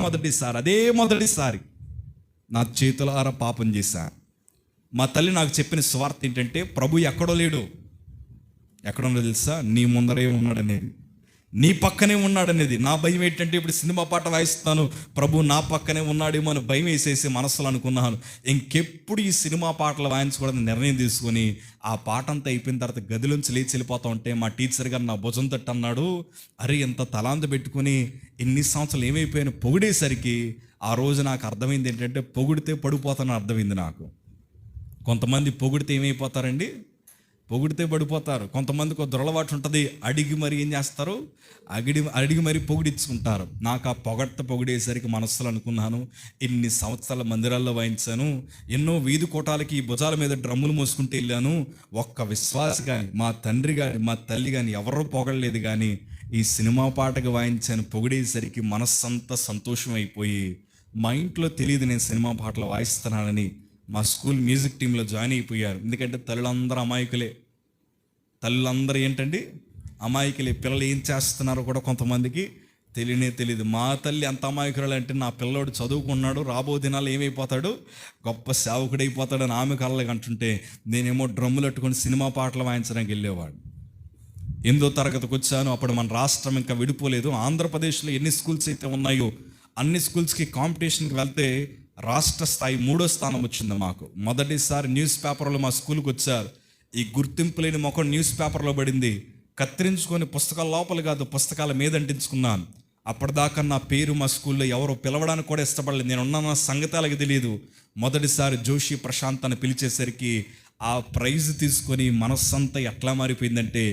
మొదటిసారి నా చేతులారా పాపం చేశా. మా తల్లి నాకు చెప్పిన స్వార్థ ఏంటంటే, ప్రభు ఎక్కడో లేడు. ఎక్కడున్నదో తెలుసా? నీ ముందరే ఉన్నాడనేది, నీ పక్కనే ఉన్నాడనేది. నా భయం ఏంటంటే, ఇప్పుడు సినిమా పాట వాయిస్తాను, ప్రభు నా పక్కనే ఉన్నాడేమో అని భయం వేసేసి మనసులో అనుకున్నాను, ఇంకెప్పుడు ఈ సినిమా పాటలు వాయించకూడదని నిర్ణయం తీసుకొని ఆ పాట అంతా అయిపోయిన తర్వాత గదిలోంచి లేచి వెళ్ళిపోతా ఉంటే మా టీచర్ గారు నా భుజం తట్టు అన్నాడు, అరే ఎంత తలాంత పెట్టుకుని ఎన్ని సంవత్సరాలు ఏమైపోయాను పొగిడేసరికి ఆ రోజు నాకు అర్థమైంది ఏంటంటే, పొగిడితే పడిపోతానని అర్థమైంది నాకు. కొంతమంది పొగిడితే ఏమైపోతారండి? పొగిడితే పడిపోతారు. కొంతమందికి ఒక దురలవాటు ఉంటుంది, అడిగి మరి ఏం చేస్తారు? అడిగి మరి పొగిడించుకుంటారు. నాకు ఆ పొగిడేసరికి మనస్సులో అనుకున్నాను, ఎన్ని సంవత్సరాల మందిరాల్లో వాయించాను, ఎన్నో వీధి కోటాలకి భుజాల మీద డ్రమ్ములు మోసుకుంటూ వెళ్ళాను, ఒక్క విశ్వాసి కానీ, మా తండ్రి కానీ, మా తల్లి కానీ ఎవరో పొగడలేదు. కానీ ఈ సినిమా పాటకు వాయించాను, పొగిడేసరికి మనస్సంతా సంతోషం అయిపోయి, మా ఇంట్లో తెలియదు నేను సినిమా పాటలు వాయిస్తున్నానని. మా స్కూల్ మ్యూజిక్ టీంలో జాయిన్ అయిపోయారు. ఎందుకంటే తల్లులందరూ అమాయకులే. తల్లులందరూ ఏంటండి? అమాయకులే. పిల్లలు ఏం చేస్తున్నారో కూడా కొంతమందికి తెలియదు. మా తల్లి అంత అమాయకురాలు అంటే నా పిల్లోడు చదువుకున్నాడు, రాబో దినాలు ఏమైపోతాడు, గొప్ప సేవకుడైపోతాడని ఆమె కళ్ళకి అంటుంటే నేనేమో డ్రమ్ములు పెట్టుకొని సినిమా పాటలు వాయించడానికి వెళ్ళేవాడు. 8వ తరగతికి వచ్చాను. అప్పుడు మన రాష్ట్రం ఇంకా విడిపోలేదు. ఆంధ్రప్రదేశ్లో ఎన్ని స్కూల్స్ అయితే ఉన్నాయో అన్ని స్కూల్స్కి కాంపిటీషన్కి వెళ్తే రాష్ట్ర స్థాయి 3వ స్థానం వచ్చింది మాకు. మొదటిసారి న్యూస్ పేపర్లో మా స్కూల్కి వచ్చారు. ఈ గుర్తింపు లేని మొక్క న్యూస్ పేపర్లో పడింది. కత్తిరించుకొని పుస్తకాల లోపల కాదు, పుస్తకాల మీద అంటించుకున్నాను. అప్పటిదాకా నా పేరు మా స్కూల్లో ఎవరో పిలవడానికి కూడా ఇష్టపడలేదు. నేను ఉన్న సంగతాలకు తెలియదు. మొదటిసారి జోషి ప్రశాంత్ అని పిలిచేసరికి ఆ ప్రైజ్ తీసుకొని మనస్సంతా ఎట్లా మారిపోయిందంటే,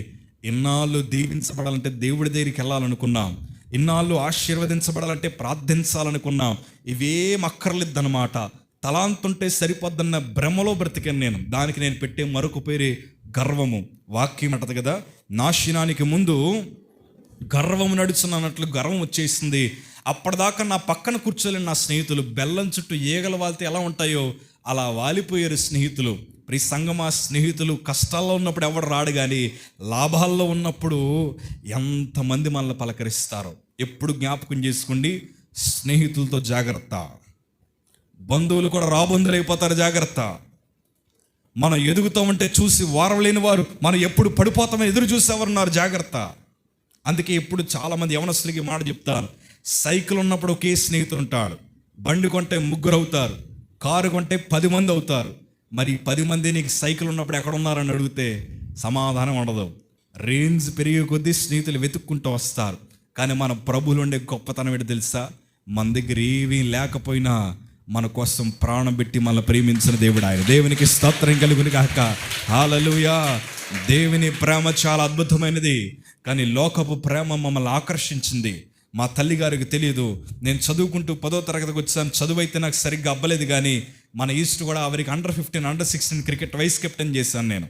ఇన్నాళ్ళు దీవించబడాలంటే దేవుడి దగ్గరికి వెళ్ళాలనుకున్నాం, ఇన్నాళ్ళు ఆశీర్వదించబడాలంటే ప్రార్థించాలనుకున్నాం. ఇవేం అక్కర్లేదన్నమాట. తలాంతుంటే సరిపోద్దన్న భ్రమలో బ్రతికాను నేను. దానికి నేను పెట్టే మరొక పేరే గర్వము. వాక్యం అంటది కదా, నాశనానికి ముందు గర్వము నడుచున్నట్లు గర్వం వచ్చేసింది. అప్పటిదాకా నా పక్కన కూర్చోలేని నా స్నేహితులు బెల్లం చుట్టూ ఈగల వాలితే ఎలా ఉంటాయో అలా వాలిపోయారు స్నేహితులు. ప్రియ సంగమా, స్నేహితులు కష్టాల్లో ఉన్నప్పుడు ఎవడు రాడు, కానీ లాభాల్లో ఉన్నప్పుడు ఎంతమంది మనల్ని పలకరిస్తారో ఎప్పుడు జ్ఞాపకం చేసుకోండి. స్నేహితులతో జాగ్రత్త. బంధువులు కూడా రాబంధులు అయిపోతారు, జాగ్రత్త. మనం ఎదుగుతామంటే చూసి వారలేని వారు మనం ఎప్పుడు పడిపోతామని ఎదురు చూసేవారున్నారు, జాగ్రత్త. అందుకే ఇప్పుడు చాలామంది యవనస్తులకి మాట చెప్తారు, సైకిల్ ఉన్నప్పుడు ఒకే స్నేహితుడు ఉంటాడు, బండి కొంటే 3 అవుతారు, కారు కొంటే 10 మంది అవుతారు. మరి 10 మంది నీకు సైకిల్ ఉన్నప్పుడు ఎక్కడ ఉన్నారని అడిగితే సమాధానం ఉండదు. రేంజ్ పెరిగే కొద్దీ స్నేహితులు వెతుక్కుంటూ వస్తారు. కానీ మన ప్రభువులు ఉండే గొప్పతనం ఏంటో తెలుసా? మన దగ్గర ఏమీ లేకపోయినా మన కోసం ప్రాణం పెట్టి మనల్ని ప్రేమించిన దేవుడు ఆయన. దేవునికి స్తోత్రం కలుగును గాక. హల్లెలూయా. దేవుని ప్రేమ చాలా అద్భుతమైనది. కానీ లోకపు ప్రేమ మమ్మల్ని ఆకర్షించింది. మా తల్లిగారికి తెలియదు. నేను చదువుకుంటూ 10వ తరగతికి వచ్చాను. చదువు అయితే నాకు సరిగ్గా అవ్వలేదు, కానీ మన ఈస్ట్ కూడా అవరికి అండర్-15 అండర్-16 క్రికెట్ వైస్ కెప్టెన్ చేశాను నేను.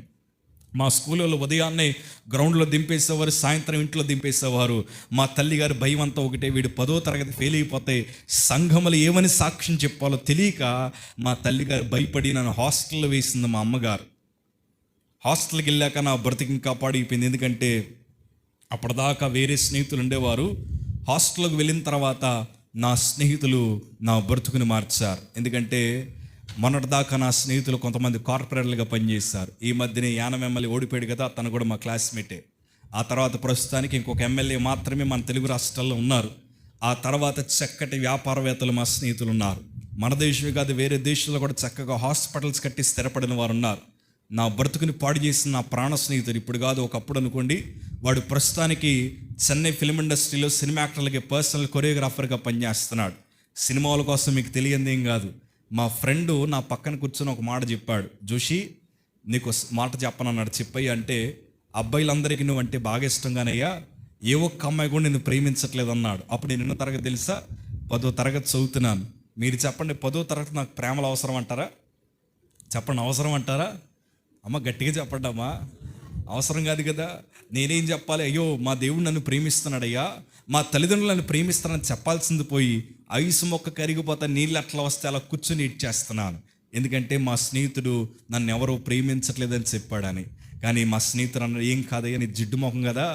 మా స్కూల్లో ఉదయాన్నే గ్రౌండ్లో దింపేసేవారు, సాయంత్రం ఇంట్లో దింపేసేవారు. మా తల్లిగారు భయం అంతా ఒకటే, వీడు 10వ తరగతి ఫెయిల్ అయిపోతే సంఘములు ఏమని సాక్ష్యం చెప్పాలో తెలియక మా తల్లిగారు భయపడి నన్ను హాస్టల్లో వేసింది మా అమ్మగారు. హాస్టల్కి వెళ్ళాక నా బ్రతికి కాపాడిపోయింది. ఎందుకంటే అప్పటిదాకా వేరే స్నేహితులు ఉండేవారు. హాస్టల్కి వెళ్ళిన తర్వాత నా స్నేహితులు నా బ్రతుకుని మార్చారు. ఎందుకంటే మొన్నటిదాకా నా స్నేహితులు కొంతమంది కార్పొరేటర్లుగా పనిచేశారు. ఈ మధ్యనే యానం ఎమ్మెల్యే ఓడిపోయాడు కదా, తను కూడా మా క్లాస్మేటే. ఆ తర్వాత ప్రస్తుతానికి ఇంకొక ఎమ్మెల్యే మాత్రమే మన తెలుగు రాష్ట్రాల్లో ఉన్నారు. ఆ తర్వాత చక్కటి వ్యాపారవేత్తలు మా స్నేహితులు ఉన్నారు. మన దేశమే కాదు, వేరే దేశాల్లో కూడా చక్కగా హాస్పిటల్స్ కట్టి స్థిరపడిన వారు ఉన్నారు. నా బ్రతుకుని పాడు చేసిన నా ప్రాణ స్నేహితుడు ఇప్పుడు కాదు, ఒకప్పుడు అనుకోండి, వాడు ప్రస్తుతానికి చెన్నై ఫిల్మ్ ఇండస్ట్రీలో సినిమా యాక్టర్లకి పర్సనల్ కొరియోగ్రాఫర్గా పనిచేస్తున్నాడు. సినిమాల కోసం మీకు తెలియంది ఏం కాదు. మా ఫ్రెండ్ నా పక్కన కూర్చొని ఒక మాట చెప్పాడు, జోషి నీకు మాట చెప్పనన్నాడు. చెప్పయ్యా అంటే, అబ్బాయిలందరికీ నువ్వు అంటే బాగా ఇష్టంగానయ్యా, ఏ ఒక్క అమ్మాయి కూడా నేను ప్రేమించట్లేదు అన్నాడు. అప్పుడు నేను ఎన్నో తరగతి తెలుసా? 10వ తరగతి చదువుతున్నాను. మీరు చెప్పండి, 10వ తరగతి నాకు ప్రేమలు అవసరం అంటారా? చెప్పండి, అవసరం అంటారా? అమ్మ గట్టిగా చెప్పండి అమ్మా. అవసరం కాదు కదా. నేనేం చెప్పాలి? అయ్యో మా దేవుడు నన్ను ప్రేమిస్తున్నాడయ్యా, మా తల్లిదండ్రులు నన్ను ప్రేమిస్తానని చెప్పాల్సింది పోయి ఐసు మొక్క కరిగిపోతా నీళ్ళు అట్లా వస్తే అలా కూర్చొని ఇచ్చేస్తున్నాను. ఎందుకంటే మా స్నేహితుడు నన్ను ఎవరో ప్రేమించట్లేదని చెప్పాడని. కానీ మా స్నేహితుడు అన్నాడు, ఏం కాదయ్యా నీ జిడ్డు మొహం కదా,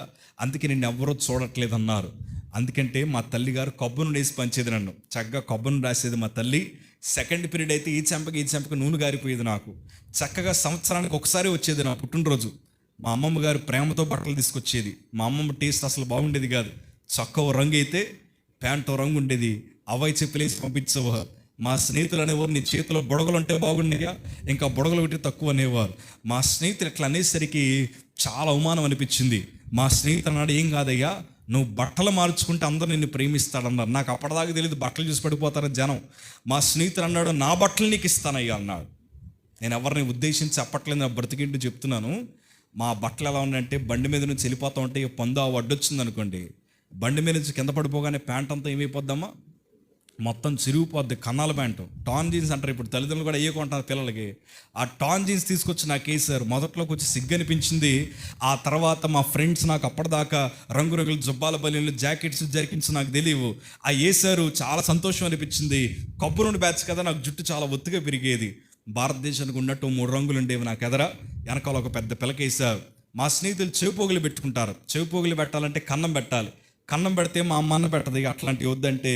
అందుకే నేను ఎవరో చూడట్లేదు అన్నారు. అందుకంటే మా తల్లి గారు కొబ్బరి వేసి పంచేది నన్ను, చక్కగా కొబ్బరిని రాసేది మా తల్లి. సెకండ్ పీరియడ్ అయితే ఈ చెంపకి నూనె గారిపోయేది నాకు. చక్కగా సంవత్సరానికి ఒకసారి వచ్చేది నా పుట్టినరోజు. మా అమ్మమ్మ గారు ప్రేమతో బట్టలు తీసుకొచ్చేది. మా అమ్మమ్మ టేస్ట్ అసలు బాగుండేది కాదు. చొక్కా రంగు అయితే ప్యాంటు రంగు ఉండేది. అవ్వయి చెప్పలేసి పంపించేవారు. మా స్నేహితులు అనేవారు, నీ చేతిలో బుడగలు ఉంటే బాగుండేగా, ఇంకా బుడగలు ఒకటి తక్కువ అనేవారు. మా స్నేహితులు ఇట్లా అనేసరికి చాలా అవమానం అనిపించింది. మా స్నేహితులు అన్నాడు, ఏం కాదయ్యా నువ్వు బట్టలు మార్చుకుంటే అందరూ నిన్ను ప్రేమిస్తాడన్నారు. నాకు అప్పటిదాకా తెలియదు బట్టలు చూసి పడిపోతారని జనం. మా స్నేహితుడు అన్నాడు, నా బట్టలు నీకు ఇస్తానయ్యా అన్నాడు. నేను ఎవరిని ఉద్దేశించి చెప్పట్లేదు, నా బ్రతికింటూ చెప్తున్నాను. మా బట్టలు ఎలా ఉన్నాయంటే, బండి మీద నుంచి వెళ్ళిపోతా ఉంటే పొందు అడ్డొచ్చింది అనుకోండి, బండి మీద నుంచి కింద పడిపోగానే ప్యాంట్ అంతా ఏమైపోద్దమ్మా, మొత్తం చిరిగిపోద్ది. కన్నాల ప్యాంటు, టాన్ జీన్స్ అంటారు. ఇప్పుడు తల్లిదండ్రులు కూడా ఏ కొంటారు పిల్లలకి. ఆ టాన్ జీన్స్ తీసుకొచ్చి నాకు వేసారు. మొదట్లోకి వచ్చి సిగ్గు అనిపించింది. ఆ తర్వాత మా ఫ్రెండ్స్ నాకు అప్పటిదాకా రంగురంగులు జుబ్బాల బలీలు జాకెట్స్ జరిగించి నాకు తెలియవు, ఆ వేసారు. చాలా సంతోషం అనిపించింది. కొబ్బరి బ్యాచ్ కదా, నాకు జుట్టు చాలా ఒత్తుగా పెరిగేది. భారతదేశానికి ఉన్నట్టు 3 రంగులు ఉండేవి నాకు ఎదర. వెనకాల ఒక పెద్ద పిలకేసారు. మా స్నేహితులు చెవిపోగులు పెట్టుకుంటారు. చెవిపోగులు పెట్టాలంటే కన్నం పెట్టాలి. కన్నం పెడితే మా అమ్మ అన్న పెట్టదు. ఇక అట్లాంటివి వద్దంటే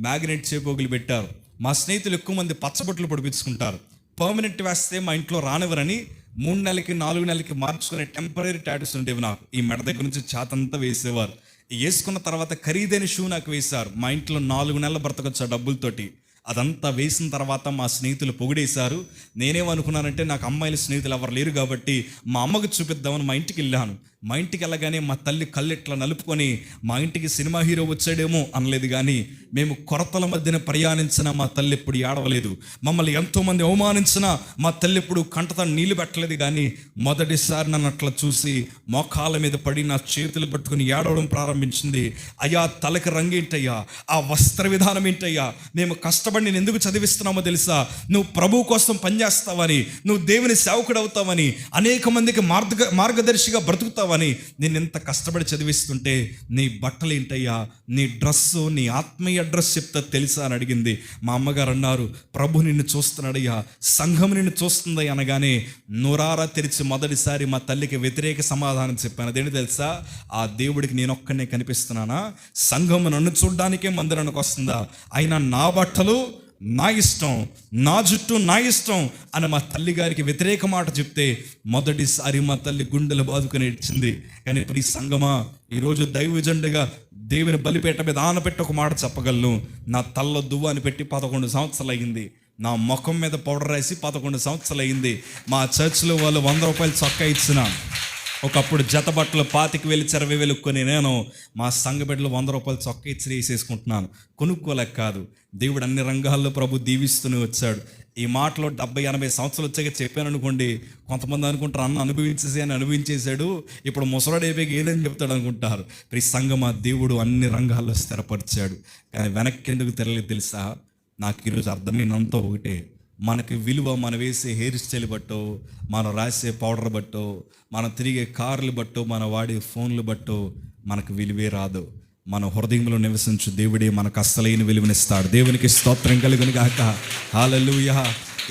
మ్యాగ్నెట్ చేపోగులు పెట్టారు. మా స్నేహితులు ఎక్కువ మంది పచ్చబొట్లు పొడిపించుకుంటారు. పర్మనెంట్ వేస్తే మా ఇంట్లో రానివ్వరని 3 నెలలకి 4 నెలలకి మార్చుకునే టెంపరీ టాటూస్ ఉండేవి నాకు. ఈ మెడ దగ్గర నుంచి చాతంతా వేసేవారు. వేసుకున్న తర్వాత ఖరీదైన షూ నాకు వేశారు. మా ఇంట్లో 4 నెలలు బ్రతకొచ్చు ఆ డబ్బులతోటి. అదంతా వేసిన తర్వాత మా స్నేహితులు పొగిడేశారు. నేనేమనుకున్నానంటే నాకు అమ్మాయిల స్నేహితులు ఎవరు లేరు కాబట్టి మా అమ్మకు చూపిద్దామని మా ఇంటికి వెళ్ళాను. మా ఇంటికి వెళ్ళగానే మా తల్లి కళ్ళు ఇట్లా నలుపుకొని, మా ఇంటికి సినిమా హీరో వచ్చాడేమో అనలేదు, కానీ మేము కొరతల మధ్యన ప్రయాణించిన మా తల్లి ఎప్పుడు ఏడవలేదు. మమ్మల్ని ఎంతోమంది అవమానించినా మా తల్లి ఎప్పుడు కంటతో నీళ్లు పెట్టలేదు. కానీ మొదటిసారి నన్ను అట్లా చూసి మోకాళ్ళ మీద పడి నా చేతులు పట్టుకుని ఏడవడం ప్రారంభించింది. అయ్యా, తలకి రంగేంటయ్యా, ఆ వస్త్ర విధానం ఏంటయ్యా, మేము కష్టపడి నేను ఎందుకు చదివిస్తున్నామో తెలుసా, నువ్వు ప్రభువు కోసం పనిచేస్తావని, నువ్వు దేవుని సేవకుడు అవుతావని, అనేక మందికి మార్గదర్శిగా బ్రతుకుతావని నేను ఎంత కష్టపడి చదివిస్తుంటే నీ బట్టలు ఏంటయ్యా, నీ డ్రెస్సు, నీ ఆత్మీయ డ్రెస్ చెప్తా తెలుసా అని అడిగింది. మా అమ్మగారు అన్నారు, ప్రభు నిన్ను చూస్తున్నాడయ్యా, సంఘం నిన్ను చూస్తుంది అనగానే నోరారా తెరిచి మొదటిసారి మా తల్లికి వ్యతిరేక సమాధానం చెప్పాను. అదేంటి తెలుసా, ఆ దేవుడికి నేను ఒక్కనే కనిపిస్తున్నానా? సంఘం నన్ను చూడడానికే మందిరానికి వస్తుందా? అయినా నా బట్టలు నా ఇష్టం, నా జుట్టు నా ఇష్టం అని మా తల్లి గారికి వ్యతిరేక మాట చెప్తే మొదటిసారి మా తల్లి గుండెలు బాదుకుని ఇచ్చింది. కానీ ఈ సంగమా, ఈరోజు దైవజెండగా దేవుని బలిపేట మీద ఆనపెట్టి ఒక మాట చెప్పగలను. నా తల్లో దువ్వాని పెట్టి 11 సంవత్సరాలు అయింది. నా ముఖం మీద పౌడర్ రాసి 11 సంవత్సరాలు అయింది. మా చర్చ్లో వాళ్ళు 100 రూపాయలు చొక్కా ఇచ్చిన, ఒకప్పుడు జత బట్టలు 25,000 20,000 కొని నేను మా సంఘ బిడ్డలు 100 రూపాయలు చొక్కా ఇచ్చి వేసేసుకుంటున్నాను. కొనుక్కోలేక కాదు, దేవుడు అన్ని రంగాల్లో ప్రభు దీవిస్తూనే వచ్చాడు. ఈ మాటలో 70-80 సంవత్సరాలు వచ్చాక చెప్పాను అనుకోండి, కొంతమంది అనుకుంటారు అన్న అనుభవించేశాడు, ఇప్పుడు ముసలాడు అయిపోయి ఏదని చెప్తాడు అనుకుంటారు. ఈ సంఘమా, దేవుడు అన్ని రంగాల్లో స్థిరపరిచాడు. కానీ వెనక్కి ఎందుకు తెరలేదు తెలుసా? నాకు ఈరోజు అర్థమైనంత ఒకటే, మనకి విలువ మనం వేసే హెయిర్ స్టైల్ బట్టో, మనం రాసే పౌడర్ బట్టో, మనం తిరిగే కార్లు బట్టో, మనం వాడే ఫోన్లు బట్టో మనకు విలువే రాదు. మన హృదయంలో నివసించు దేవుడే మనకు అసలైన విలువనిస్తాడు. దేవునికి స్తోత్రం కలుగును గాక. హల్లెలూయా.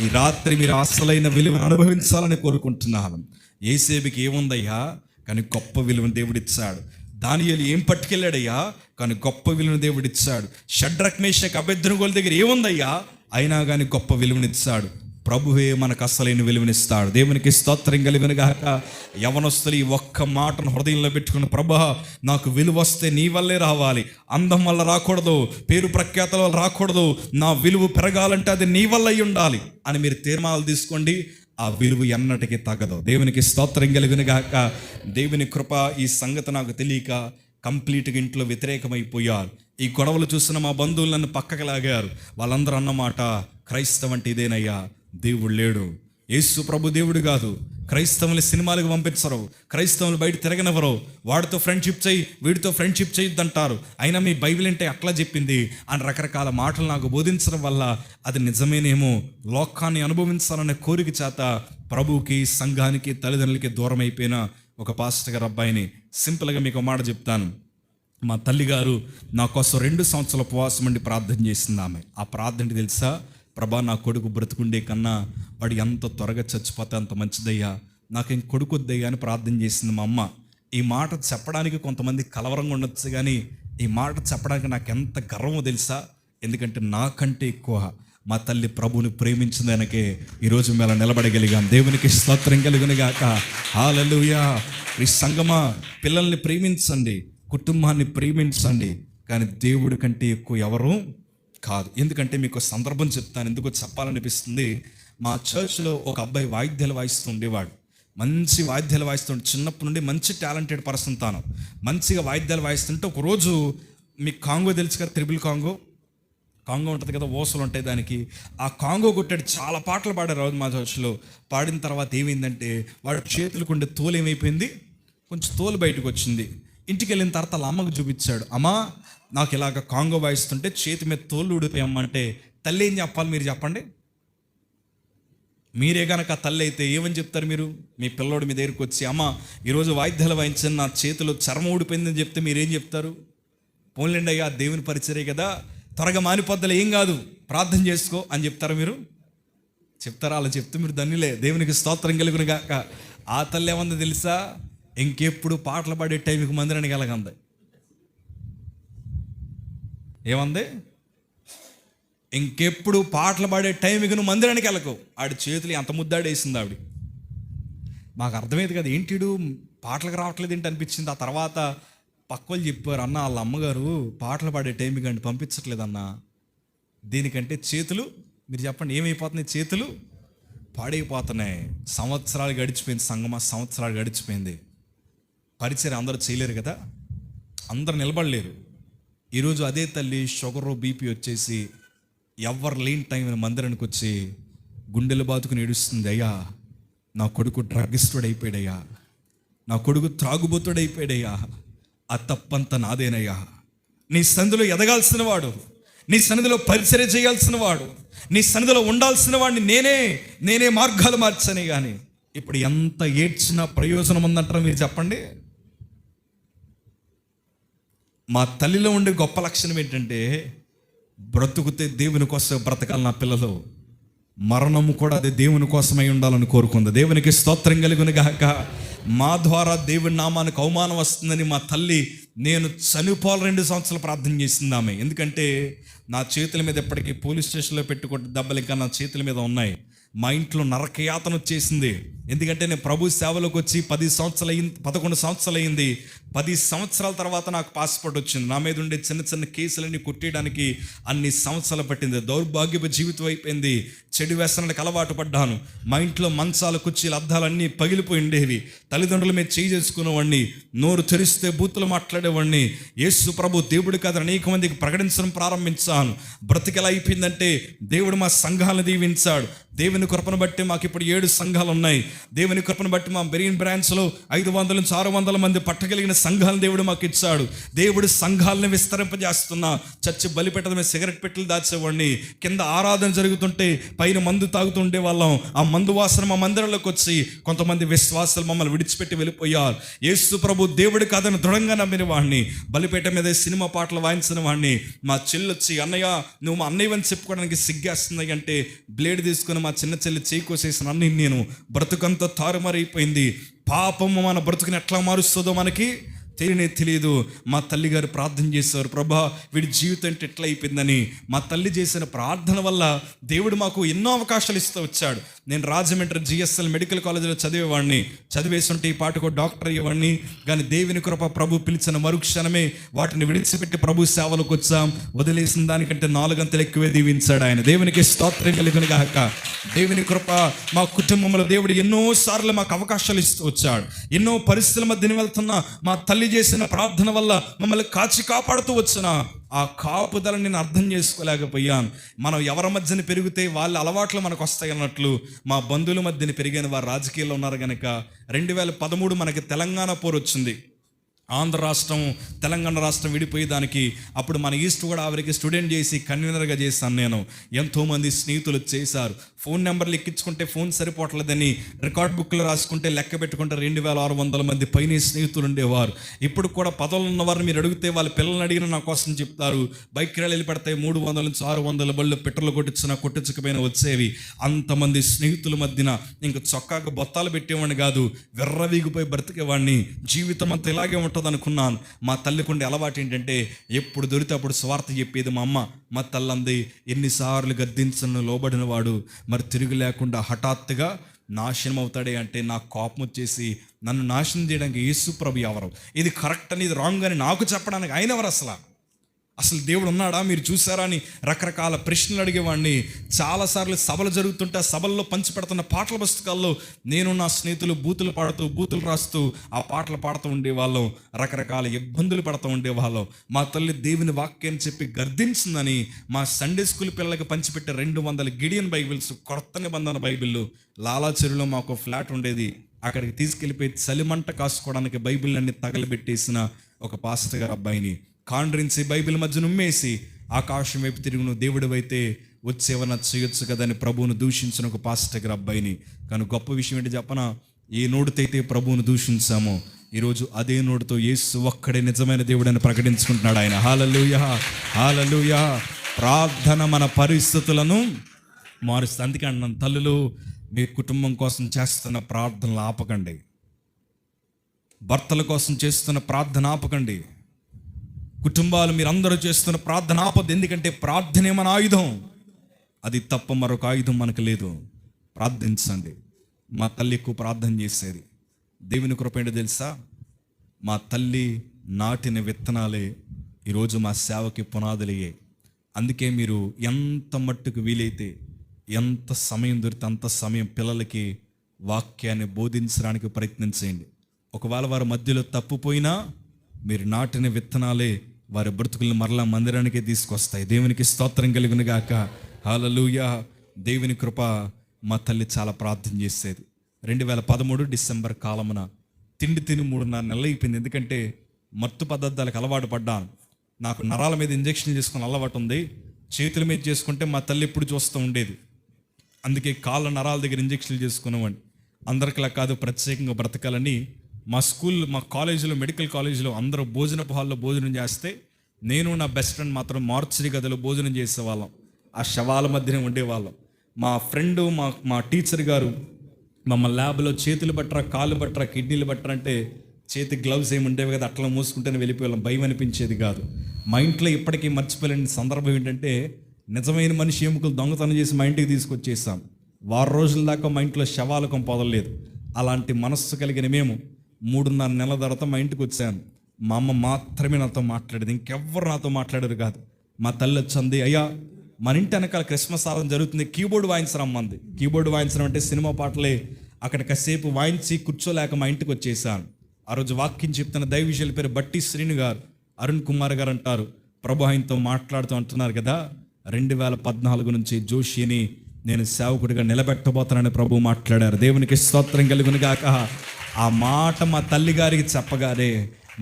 ఈ రాత్రి మీరు అసలైన విలువను అనుభవించాలని కోరుకుంటున్నాను. యేసేపుకి ఏముందయ్యా, కానీ గొప్ప విలువను దేవుడిచ్చాడు. దానియేలు ఏం పట్టుకెళ్ళాడయ్యా, కానీ గొప్ప విలువను దేవుడిచ్చాడు. షడ్రక్ మేషక్ అబేద్నెగోల దగ్గర ఏముందయ్యా, అయినా కానీ గొప్ప విలువనిచ్చాడు. ప్రభువే మనకు అసలైన విలువనిస్తాడు. దేవునికి స్తోత్రం కలుగును గాక. యవనస్తులు ఈ ఒక్క మాటను హృదయంలో పెట్టుకుని, ప్రభా నాకు విలువ వస్తే నీ వల్లే రావాలి, అందం వల్ల రాకూడదు, పేరు ప్రఖ్యాతల వల్ల రాకూడదు, నా విలువ పెరగాలంటే అది నీ వల్ల అయి ఉండాలి అని మీరు తీర్మానాలు తీసుకోండి. ఆ విలువ ఎన్నటికీ తగ్గదు. దేవునికి స్తోత్రం కలుగును గాక. దేవుని కృప. ఈ సంగతి నాకు తెలియక కంప్లీట్గా ఇంట్లో వ్యతిరేకమైపోయారు. ఈ గొడవలు చూసిన మా బంధువులు నన్ను పక్కకు లాగారు. వాళ్ళందరూ అన్నమాట, క్రైస్తవం అంటే ఇదేనయ్యా, దేవుడు లేడు, యేసు ప్రభు దేవుడు కాదు, క్రైస్తవులు సినిమాలకు పంపించరు, క్రైస్తవులు బయట తిరగనివ్వరు, వాడితో ఫ్రెండ్షిప్ చేయి, వీడితో ఫ్రెండ్షిప్ చేయొద్దంటారు, అయినా మీ బైబిల్ అంటే అట్లా చెప్పింది అని రకరకాల మాటలు నాకు బోధించడం వల్ల అది నిజమేనేమో, లోకాన్ని అనుభవించాలనే కోరిక చేత ప్రభువుకి, సంఘానికి, తల్లిదండ్రులకి దూరం అయిపోయిన ఒక పాస్టర్ గారు అబ్బాయిని సింపుల్గా మీకు ఒక మాట చెప్తాను. మా తల్లిగారు నా కోసం 2 సంవత్సరాల ఉపవాసం అండి ప్రార్థన చేసింది ఆమె. ఆ ప్రార్థన తెలుసా, ప్రభా నా కొడుకు బ్రతుకుండే కన్నా వాడు ఎంత త్వరగా చచ్చిపోతే అంత మంచిదయ్యా, నాకేం కొడుకు వద్దయ్యా అని ప్రార్థన చేసింది మా అమ్మ. ఈ మాట చెప్పడానికి కొంతమంది కలవరంగా ఉండొచ్చు, కానీ ఈ మాట చెప్పడానికి నాకు ఎంత గర్వమో తెలుసా. ఎందుకంటే నాకంటే ఎక్కువ మా తల్లి ప్రభువుని ప్రేమించిన దానికే ఈరోజు మేము నిలబడగలిగాం. దేవునికి స్తోత్రం కలుగును గాక. హల్లెలూయా. ఈ సంగమా, పిల్లల్ని ప్రేమించండి, కుటుంబాన్ని ప్రేమించండి, కానీ దేవుడి కంటే ఎక్కువ ఎవరు కాదు. ఎందుకంటే మీకు సందర్భం చెప్తాను, ఎందుకో చెప్పాలనిపిస్తుంది. మా చర్చ్లో ఒక అబ్బాయి వాయిద్యాలు వాయిస్తూ ఉండేవాడు. మంచి వాయిద్యాలు వాయిస్తుంటే, చిన్నప్పటి నుండి మంచి టాలెంటెడ్ పర్సన్ తాను. మంచిగా వాయిద్యాలు వాయిస్తుంటే ఒకరోజు మీకు కాంగో తెలుసు కదా, త్రిబుల్ కాంగో ఉంటుంది కదా, ఓసలు ఉంటాయి దానికి. ఆ కాంగో కొట్టాడు. చాలా పాటలు పాడారు రోజు మా చర్చ్లో. పాడిన తర్వాత ఏమైందంటే వాడు చేతులకు ఉండే తోలు ఏమైపోయింది, కొంచెం తోలు బయటకు వచ్చింది. ఇంటికి వెళ్ళిన తర్వాత వాళ్ళ అమ్మకు చూపించాడు, అమ్మా నాకు ఇలాగ కాంగో వాయిస్తుంటే చేతి మీద తోలు ఊడిపోయామంటే తల్లి ఏం చెప్పాలి మీరు చెప్పండి. మీరే కనుక తల్లి అయితే ఏమని చెప్తారు మీరు? మీ పిల్లోడు మీ దగ్గరికి వచ్చి, అమ్మ ఈరోజు వాయిద్యాలు వాయించిన నా చేతిలో చర్మం ఊడిపోయిందని చెప్తే మీరేం చెప్తారు? పోన్లేండి అయ్యా, దేవుని పరిచర్య కదా, త్వరగా మానిపోద్దలే, ఏం కాదు, ప్రార్థన చేసుకో అని చెప్తారా మీరు? చెప్తారా? అలా చెప్తే మీరు ధన్యులే. దేవునికి స్తోత్రం కలుగును గాక. ఆ తల్లి ఏమంది తెలుసా, ఇంకెప్పుడు పాటలు పాడే టైంకి మందిరానికి వెళ్ళగంది. ఏమంది? ఇంకెప్పుడు పాటలు పాడే టైంకి నువ్వు మందిరానికి వెళ్ళకు. ఆడి చేతులు ఎంత ముద్దాడేసింది ఆవిడ. మాకు అర్థమైంది కదా, ఏంటిడు పాటలకు రావట్లేదు ఏంటి అనిపించింది. ఆ తర్వాత పక్క వాళ్ళు చెప్పారు, అన్న వాళ్ళ అమ్మగారు పాటలు పాడే టైంకి అంటే పంపించట్లేదన్న. దీనికంటే చేతులు, మీరు చెప్పండి ఏమైపోతున్నాయి? చేతులు పాడైపోతున్నాయి. సంవత్సరాలు గడిచిపోయింది సంగమా, సంవత్సరాలు గడిచిపోయింది. పరిచయం అందరూ చేయలేరు కదా, అందరు నిలబడలేరు. ఈరోజు అదే తల్లి షుగరు బీపీ వచ్చేసి ఎవరు లేని టైంలో మందిరానికి వచ్చి గుండెలు బాతుకుని ఏడుస్తుంది, అయ్యా నా కొడుకు డ్రగ్గిస్టుడు అయిపోయాడయ్యా, నా కొడుకు త్రాగుబోతుడైపోయాడయ్యా, ఆ తప్పంతా నాదేనయ్యా. నీ సన్నిధిలో ఎదగాల్సిన వాడు, నీ సన్నిధిలో పరిచర్య చేయాల్సిన వాడు, నీ సన్నిధిలో ఉండాల్సిన వాడిని నేనే మార్గాలు మార్చని. కానీ ఇప్పుడు ఎంత ఏడ్చినా ప్రయోజనం ఉందంటారా మీరు చెప్పండి? మా తల్లిలో ఉండే గొప్ప లక్షణం ఏంటంటే, బ్రతుకుతే దేవుని కోసం బ్రతకాలి నా పిల్లలు, మరణము కూడా అదే దేవుని కోసమై ఉండాలని కోరుకుంది. దేవునికి స్తోత్రం కలుగును గాక. మా ద్వారా దేవుని నామానికి అవమానం వస్తుందని మా తల్లి నేను చనిపోవాలి 2 సంవత్సరాలు ప్రార్థన చేసింది ఆమె. ఎందుకంటే నా చేతుల మీద ఎప్పటికీ పోలీస్ స్టేషన్లో పెట్టుకుంటే దెబ్బలు ఇంకా నా చేతుల మీద ఉన్నాయి. మా ఇంట్లో నరకయాతన వచ్చేసింది. ఎందుకంటే నేను ప్రభు సేవలోకి వచ్చి 11 సంవత్సరాలు అయింది. 10 సంవత్సరాల తర్వాత నాకు పాస్పోర్ట్ వచ్చింది. నా మీద ఉండే చిన్న చిన్న కేసులన్నీ కొట్టేయడానికి అన్ని సంవత్సరాలు పట్టింది. దౌర్భాగ్యపు జీవితం అయిపోయింది. చెడు వ్యసనాలకు అలవాటు పడ్డాను. మా ఇంట్లో మంచాలు, కుర్చీలు, అద్దాలన్నీ పగిలిపోయి ఉండేవి. తల్లిదండ్రుల మీద చేయి చేసుకునేవాడిని. నోరు తెరిస్తే బూతులు మాట్లాడేవాడిని. యేసు ప్రభు దేవుడి కథ అనేక మందికి ప్రకటించడం ప్రారంభించాను. బ్రతికెలా అయిపోయిందంటే దేవుడు మా సంఘాలను దీవించాడు. దేవుని కృపను బట్టి మాకు ఇప్పుడు 7 సంఘాలు ఉన్నాయి. దేవుని కృపను బట్టి మా బెరీన్ బ్రాంచ్లో 500 నుంచి 600 మంది పట్టగలిగిన సంఘాలను దేవుడు మాకు ఇచ్చాడు. దేవుడు సంఘాలను విస్తరింపజేస్తున్నా. చర్చి బలిపెట్టడం మీద సిగరెట్ పెట్టెలు దాచేవాడిని. కింద ఆరాధన జరుగుతుంటే పైన మందు తాగుతుండే వాళ్ళం. ఆ మందు వాసన మా మందిరంలోకి వచ్చి కొంతమంది విశ్వాసాలు మమ్మల్ని విడిచిపెట్టి వెళ్ళిపోయారు. యేసు ప్రభు దేవుడి కాదని దృఢంగా నమ్మిన వాడిని. బలిపేట మీద సినిమా పాటలు వాయించిన వాడిని. మా చెల్లొచ్చి, అన్నయ్య నువ్వు మా అన్నయ్యని చెప్పుకోవడానికి సిగ్గేస్తుంది అంటే బ్లేడ్ తీసుకుని మా చిన్న చెల్లి చేయి కోసేసిన అన్నయ్య నేను. బ్రతుకంతా తారుమారైపోయింది. పాపము మన బ్రతుకుని ఎట్లా మారుస్తుందో మనకి తెలియదు. మా తల్లిగారు ప్రార్థన చేశారు, ప్రభా వీడి జీవితం అంటే ఎట్లా అయిపోయిందని. మా తల్లి చేసిన ప్రార్థన వల్ల దేవుడు మాకు ఎన్నో అవకాశాలు ఇస్తూ వచ్చాడు. నేను రాజమండ్రి జిఎస్ఎల్ మెడికల్ కాలేజీలో చదివేవాడిని. చదివేస్తుంటే ఈ పాటకు డాక్టర్ అయ్యేవాడిని. కానీ దేవుని కృప ప్రభు పిలిచిన మరుక్షణమే వాటిని విడిచిపెట్టి ప్రభు సేవలకు వచ్చాం. వదిలేసిన దానికంటే 4 అంతలు ఎక్కువే దీవించాడు ఆయన. దేవునికి స్తోత్రం కలుగును గాక. దేవుని కృప మా కుటుంబంలో దేవుడు ఎన్నోసార్లు మాకు అవకాశాలు ఇస్తూ వచ్చాడు. ఎన్నో పరిస్థితుల మధ్యన వెళ్తున్నా మా తల్లి చేసిన ప్రార్థన వల్ల మమ్మల్ని కాపాడుతూ వచ్చిన ఆ కాపుదలని నేను అర్థం చేసుకోలేకపోయాను. మనం ఎవరి మధ్యన పెరిగితే వాళ్ళ అలవాట్లు మనకు వస్తాయి అన్నట్లు మా బంధువుల మధ్యన పెరిగిన వారు రాజకీయాల్లో ఉన్నారు కనుక 2013 మనకి తెలంగాణ పోరు వచ్చింది. ఆంధ్ర రాష్ట్రం తెలంగాణ రాష్ట్రం విడిపోయేదానికి అప్పుడు మన ఈస్ట్ గోదావరికి స్టూడెంట్ చేసి కన్వీనర్గా చేశాను నేను. ఎంతోమంది స్నేహితులు చేశారు. ఫోన్ నెంబర్లు ఎక్కించుకుంటే ఫోన్ సరిపోవట్లేదని రికార్డ్ బుక్లో రాసుకుంటే లెక్క పెట్టుకుంటే 2600 మంది పైన స్నేహితులు ఉండేవారు. ఇప్పుడు కూడా పదవులు ఉన్నవారు మీరు అడిగితే వాళ్ళ పిల్లల్ని అడిగిన నా కోసం చెప్తారు. బైక్ ర్యాలీలు పెడితే 300 నుంచి 600 బళ్ళు పెట్రోల్ కొట్టించకపోయినా వచ్చేవి. అంతమంది స్నేహితుల మధ్యన ఇంక చొక్కాకు బొత్తాలు పెట్టేవాడిని కాదు, వెర్రవీగిపోయి బ్రతికేవాడిని. జీవితం అంతా ఇలాగే ఉంటుంది అనుకున్నాను. మా తల్లికుండే అలవాటు ఏంటంటే ఎప్పుడు దొరికితే అప్పుడు స్వార్థ చెప్పేది మా అమ్మ. మా తల్లంది ఎన్నిసార్లు గద్దించను లోబడిన వాడు మరి తిరిగి లేకుండా హఠాత్తుగా నాశనం అవుతాడే అంటే నాకు కోపం వచ్చేసి నన్ను నాశనం చేయడానికి యేసు ప్రభు ఎవరు, ఇది కరెక్ట్ అని ఇది రాంగ్ అని నాకు చెప్పడానికి ఆయన ఎవరు, అసలు దేవుడు ఉన్నాడా మీరు చూసారా అని రకరకాల ప్రశ్నలు అడిగేవాడిని. చాలాసార్లు సభలు జరుగుతుంటే ఆ సభల్లో పంచిపెడుతున్న పాటల పుస్తకాల్లో నేను నా స్నేహితులు బూతులు రాస్తూ ఆ పాటలు పాడుతూ ఉండేవాళ్ళం. రకరకాల ఇబ్బందులు పడుతూ ఉండేవాళ్ళం. మా తల్లి దేవుని వాక్యాన్ని చెప్పి గర్దించిందని మా సండే స్కూల్ పిల్లలకి పంచిపెట్టే 200 గిడియన్ బైబిల్స్, కొత్త నిబంధన బైబిళ్ళు లాలాచెరువులో మాకు ఫ్లాట్ ఉండేది. అక్కడికి తీసుకెళ్ళిపోయి చలిమంట కాసుకోవడానికి బైబిల్ అన్ని తగలబెట్టేసిన ఒక పాస్టర్ గారు అబ్బాయిని కాండ్రించి బైబిల్ మధ్య నుమ్మేసి ఆకాశం వైపు తిరిగి నువ్వు దేవుడు అయితే వచ్చేవన్నా చేయొచ్చు కదని ప్రభువును దూషించిన ఒక పాస్టర్ గారు అబ్బాయిని. కానీ గొప్ప విషయం ఏంటి చెప్పనా, ఏ నోటితైతే ప్రభువును దూషించామో ఈరోజు అదే నోటితో యేసు ఒక్కడే నిజమైన దేవుడని ప్రకటించుకుంటున్నాడు ఆయన. హల్లెలూయా, హల్లెలూయా. ప్రార్థన మన పరిస్థితులను మారుస్తుంది. అందుకే అన్నాను, తల్లులు మీ కుటుంబం కోసం చేస్తున్న ప్రార్థనలు ఆపకండి. భర్తల కోసం చేస్తున్న ప్రార్థన ఆపకండి. కుటుంబాలు మీరందరూ చేస్తున్న ప్రార్థన ఆపద్దు. ఎందుకంటే ప్రార్థనే మన ఆయుధం. అది తప్ప మరొక ఆయుధం మనకు లేదు. ప్రార్థించండి. మా తల్లి ఎక్కువ ప్రార్థన చేసేది. దేవుని కృప ఏంటో తెలుసా? మా తల్లి నాటిన విత్తనాలే ఈరోజు మా సేవకి పునాదులయ్యాయి. అందుకే మీరు ఎంత మట్టుకు వీలైతే, ఎంత సమయం దొరికితే అంత సమయం పిల్లలకి వాక్యాన్ని బోధించడానికి ప్రయత్నించండి. ఒకవేళ వారి మధ్యలో తప్పుపోయినా మీరు నాటిన విత్తనాలే వారి బ్రతుకులను మరలా మందిరానికే తీసుకొస్తాయి. దేవునికి స్తోత్రం కలుగును గాక. హల్లెలూయా. దేవుని కృప. మా తల్లి చాలా ప్రార్థన చేసేది. 2013 డిసెంబర్ కాలమున తిండి తిని 3.5 నెలలు అయిపోయింది. ఎందుకంటే మత్తు పదార్థాలకు అలవాటు పడ్డాను. నాకు నరాల మీద ఇంజక్షన్ చేసుకుని అలవాటు ఉంది. చేతుల మీద చేసుకుంటే మా తల్లి ఎప్పుడు చూస్తూ ఉండేది. అందుకే కాళ్ళ నరాల దగ్గర ఇంజక్షన్లు చేసుకునేవాడిని. అందరికిలా కాదు, ప్రత్యేకంగా బ్రతకాలని మా కాలేజీలో, మెడికల్ కాలేజీలో అందరూ భోజనపు హాల్లో భోజనం చేస్తే నేను నా బెస్ట్ ఫ్రెండ్ మాత్రం మార్చరీ గదిలో భోజనం చేసేవాళ్ళం. ఆ శవాల మధ్యనే ఉండేవాళ్ళం. మా ఫ్రెండు, మా టీచర్ గారు మమ్మల్ని ల్యాబ్లో చేతులు బట్టరా, కాళ్ళు బట్టరా, కిడ్నీలు బట్టరా అంటే చేతి గ్లౌస్ ఏమి ఉండేవి కదా, అట్లా మూసుకుంటేనే వెళ్ళిపోయేవాళ్ళం. భయం అనిపించేది కాదు. మా ఇంట్లో ఇప్పటికీ మర్చిపోలేని సందర్భం ఏంటంటే, నిజమైన మనిషి ఎముకలు దొంగతనం చేసి మా ఇంటికి తీసుకొచ్చేసాం. 6 రోజుల దాకా మా ఇంట్లో శవాలకం పొదలేదు. అలాంటి మనస్సు కలిగిన మేము 3.5 నెలల తర్వాత మా ఇంటికి వచ్చాను. మా అమ్మ మాత్రమే నాతో మాట్లాడేది, ఇంకెవ్వరు నాతో మాట్లాడారు కాదు. మా తల్లి వచ్చింది, అయ్యా మన ఇంటి వెనకాల క్రిస్మస్ ఆరాధన జరుగుతుంది, కీబోర్డ్ వాయించరమ్మంది. కీబోర్డ్ వాయించడం అంటే సినిమా పాటలే. అక్కడ కాసేపు వాయించి కూర్చోలేక మా ఇంటికి వచ్చేసాను. ఆ రోజు వాక్యం చెప్తున్న దైవవిషయాల పేరు బట్టి శ్రీను గారు, అరుణ్ కుమార్ గారు అంటారు. ప్రభు ఆయనతో మాట్లాడుతూ అంటున్నారు కదా, 2014 నుంచి జోషిని నేను సేవకుడిగా నిలబెట్టబోతానని ప్రభు మాట్లాడారు. దేవునికి స్తోత్రం కలుగును గాక. ఆ మాట మా తల్లి గారికి చెప్పగానే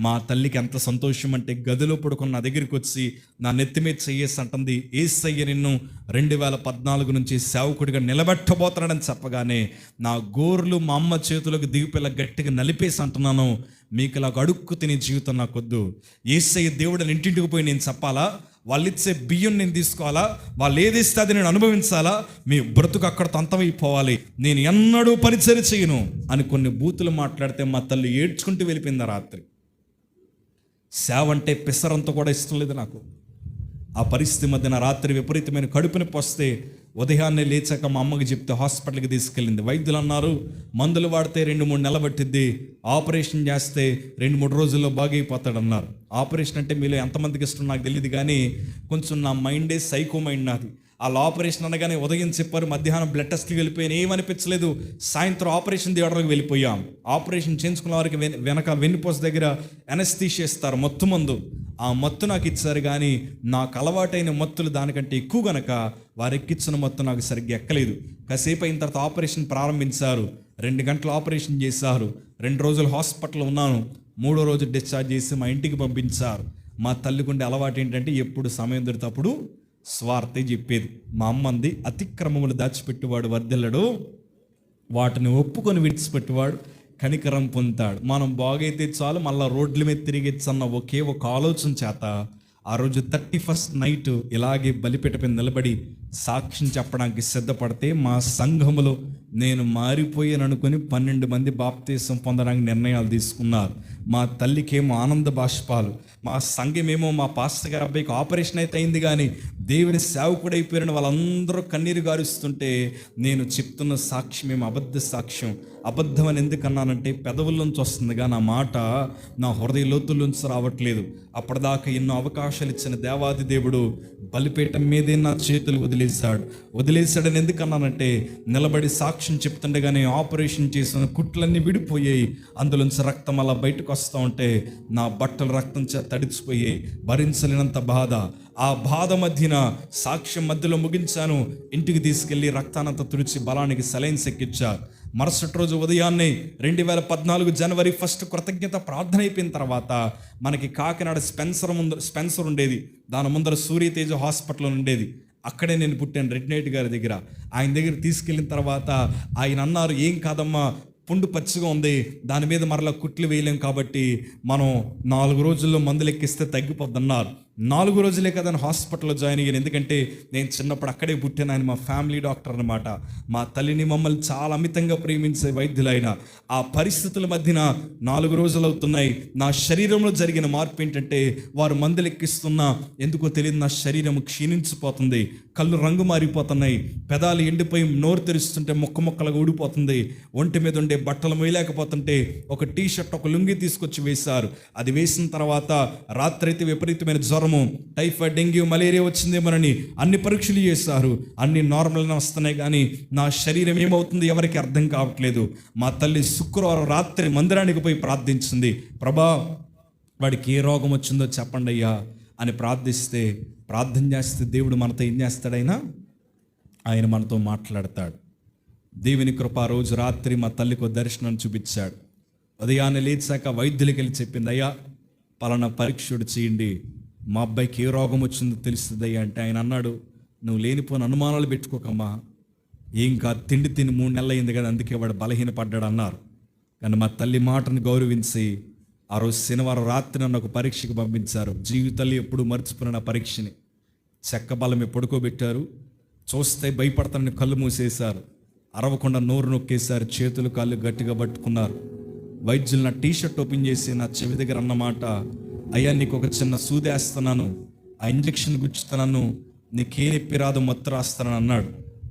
మా తల్లికి ఎంత సంతోషం అంటే, గదిలో పడుకున్న నా దగ్గరికి వచ్చి నా నెత్తి మీద చెయ్యేసి అంటుంది, యేసయ్య నిన్ను 2014 నుంచి సేవకుడిగా నిలబెట్టబోతున్నాడని చెప్పగానే నా గోర్లు మా అమ్మ చేతులకు దిగిపోయేలా గట్టిగా నలిపేసి అంటున్నాను, మీకు ఇలా అడుక్కు తినే జీవితం నాకొద్దు. యేసయ్య దేవుడిని ఇంటింటికి పోయి నేను చెప్పాలా? వాళ్ళు ఇచ్చే బియ్యం నేను తీసుకోవాలా? వాళ్ళు ఏది ఇస్తే అది నేను అనుభవించాలా? మీ బ్రతుకు అక్కడతో అంతమైపోవాలి, నేను ఎన్నడూ పరిచర్య చేయను అని కొన్ని బూతులు మాట్లాడితే మా తల్లి ఏడ్చుకుంటూ వెళ్ళిపోయింది. రాత్రి సేవ అంటే పిసరంతా కూడా ఇష్టం లేదు నాకు. ఆ పరిస్థితి మధ్యన రాత్రి విపరీతమైన కడుపు నొప్పి వస్తే ఉదయాన్నే లేచాక మా అమ్మకి చెప్తే హాస్పిటల్కి తీసుకెళ్ళింది. వైద్యులు అన్నారు, మందులు వాడితే 2-3 నెలలు పట్టిద్ది, ఆపరేషన్ చేస్తే 2-3 రోజుల్లో బాగైపోతాడన్నారు. ఆపరేషన్ అంటే మీలో ఎంతమందికి ఇష్టం నాకు తెలియదు, కానీ కొంచెం నా మైండే సైకో మైండ్ నాది. వాళ్ళ ఆపరేషన్ అనగానే ఉదయం చెప్పారు, మధ్యాహ్నం బ్లడ్ టెస్ట్కి వెళ్ళిపోయాను, ఏమనిపించలేదు. సాయంత్రం ఆపరేషన్ థియేటర్కి వెళ్ళిపోయాం. ఆపరేషన్ చేయించుకున్న వారికి వెనక వెన్నుపూస దగ్గర ఎనస్థీషియా ఇస్తారు, మత్తు మందు. ఆ మత్తు నాకు ఇచ్చారు, కానీ నాకు అలవాటైన మత్తులు దానికంటే ఎక్కువ గనక వారు ఎక్కించిన మత్తు నాకు సరిగ్గా ఎక్కలేదు. కాసేపు అయిన తర్వాత ఆపరేషన్ ప్రారంభించారు. 2 గంటలు ఆపరేషన్ చేశారు. 2 రోజులు హాస్పిటల్లో ఉన్నాను. 3వ రోజు డిశ్చార్జ్ చేసి మా ఇంటికి పంపించారు. మా తల్లికుండే అలవాటు ఏంటంటే, ఎప్పుడు సమయం దొరికినప్పుడు స్వార్థే చెప్పేది. మా అమ్మంది, అతిక్రమములు దాచిపెట్టేవాడు వర్ధిల్లడు, వాటిని ఒప్పుకొని విడిచిపెట్టేవాడు కనికరం పొందుతాడు. మనం బాగైతే చాలు, మళ్ళీ రోడ్ల మీద తిరిగెచ్చన్న ఒకే ఒక ఆలోచన చేత ఆ రోజు 31st నైట్ ఇలాగే బలిపీఠపై నిలబడి సాక్ష్యం చెప్పడానికి సిద్ధపడితే మా సంఘములో నేను మారిపోయాను అనుకుని 12 మంది బాప్తీసం పొందడానికి నిర్ణయాలు తీసుకున్నారు. మా తల్లికేమో ఆనంద బాష్పాలు, మా సంఘమేమో మా పాస్టర్ గారి అబ్బాయికి ఆపరేషన్ అయితే అయింది కానీ దేవుని సేవకుడైపోయిన వాళ్ళందరూ కన్నీరు గారుస్తుంటే నేను చెప్తున్న సాక్ష్యం ఏమో అబద్ధ సాక్ష్యం. అబద్ధం అని ఎందుకన్నానంటే, పెదవుల్లోంచి వస్తుంది కానీ ఆ మాట నా హృదయ లోతుల్లోంచి రావట్లేదు. అప్పటిదాకా ఎన్నో అవకాశాలు ఇచ్చిన దేవాది దేవుడు బలిపీఠం మీదే నా చేతులు వదిలేశాడని ఎందుకన్నానంటే, నిలబడి సాక్ష్యం చెప్తుండగానే ఆపరేషన్ చేసిన కుట్లన్నీ విడిపోయాయి. అందులోంచి రక్తం అలా బయటకు వస్తూ ఉంటే నా బట్టలు రక్తం తడిచిపోయాయి. భరించలేనంత బాధ. ఆ బాధ మధ్యన సాక్ష్యం మధ్యలో ముగించాను. ఇంటికి తీసుకెళ్ళి రక్తానంతా తుడిచి బలానికి సెలైన్స్ ఎక్కించారు. మరుసటి రోజు ఉదయాన్నే 2014 జనవరి 1 కృతజ్ఞత ప్రార్థన అయిపోయిన తర్వాత మనకి కాకినాడ స్పెన్సర్ ఉండేది, దాని ముందర సూర్యతేజ హాస్పిటల్ ఉండేది. అక్కడే నేను పుట్టాను, రెడ్ నైట్ గారి దగ్గర. ఆయన దగ్గర తీసుకెళ్ళిన తర్వాత ఆయన అన్నారు, ఏం కాదమ్మా, పుండు పచ్చిగా ఉంది, దాని మీద మరలా కుట్లు వేయలేం కాబట్టి మనం 4 రోజుల్లో మందులు ఎక్కిస్తే తగ్గిపోద్దన్నారు. 4 రోజులే కదా హాస్పిటల్లో జాయిన్ అయ్యాను. ఎందుకంటే నేను చిన్నప్పుడు అక్కడే పుట్టాను. ఆయన మా ఫ్యామిలీ డాక్టర్ అనమాట. మా తల్లిని మమ్మల్ని చాలా అమితంగా ప్రేమించే వైద్యులైన ఆ పరిస్థితుల మధ్యన 4 రోజులు అవుతున్నాయి. నా శరీరంలో జరిగిన మార్పు ఏంటంటే, వారు మందులు ఎక్కిస్తున్నా ఎందుకో తెలియదు నా శరీరం క్షీణించిపోతుంది. కళ్ళు రంగు మారిపోతున్నాయి, పెదాలు ఎండిపోయి నోరు తెరుస్తుంటే ముక్కలుగా ఊడిపోతుంది. ఒంటి మీద ఉండే బట్టలు మొయ్యలేకపోతుంటే ఒక టీ షర్ట్, ఒక లుంగి తీసుకొచ్చి వేశారు. అది వేసిన తర్వాత రాత్రి అయితే విపరీతమైన జ్వరము, టైఫాయిడ్, డెంగ్యూ, మలేరియా వచ్చిందేమోనని అన్ని పరీక్షలు చేశారు. అన్ని నార్మల్గా వస్తున్నాయి, కానీ నా శరీరం ఏమవుతుంది ఎవరికి అర్థం కావట్లేదు. మా తల్లి శుక్రవారం రాత్రి మందిరానికి పోయి ప్రార్థించింది, ప్రభా వాడికి ఏ రోగం వచ్చిందో చెప్పండి అయ్యా అని ప్రార్థిస్తే, ప్రార్థన చేస్తే దేవుడు మనతో ఏం చేస్తాడైనా, ఆయన మనతో మాట్లాడతాడు. దేవుని కృప రోజు రాత్రి మా తల్లికి దర్శనం చూపించాడు. ఉదయాన్నే లేచాక వైద్యులకి వెళ్ళి చెప్పింది, అయ్యా పలానా పరీక్షడు చేయండి, మా అబ్బాయికి ఏ రోగం వచ్చిందో తెలుస్తుంది అయ్యా అంటే, ఆయన అన్నాడు, నువ్వు లేనిపోయిన అనుమానాలు పెట్టుకోకమ్మా, ఏం కాదు, తిండి తిని 3 నెలలు అయింది కదా, అందుకే వాడు బలహీనపడ్డాడు అన్నారు. కానీ మా తల్లి మాటను గౌరవించి ఆ రోజు శనివారం రాత్రి నన్ను ఒక పరీక్షకు పంపించారు. జీవితంలో ఎప్పుడు మర్చిపోయిన నా పరీక్షని చెక్క బలం పడుకోబెట్టారు. చూస్తే భయపడతానని కళ్ళు మూసేశారు, అరవకుండా నోరు నొక్కేశారు, చేతులు కాళ్ళు గట్టిగా పట్టుకున్నారు. వైద్యులు నా టీ షర్ట్ ఓపెన్ చేసి నా చెవి దగ్గర అన్నమాట, అయ్యా నీకు ఒక చిన్న సూదేస్తున్నాను, ఆ ఇంజక్షన్ గుచ్చుతున్నాను, నీకే నొప్పి రాదు, మత్తు రాస్తానని అన్నాడు.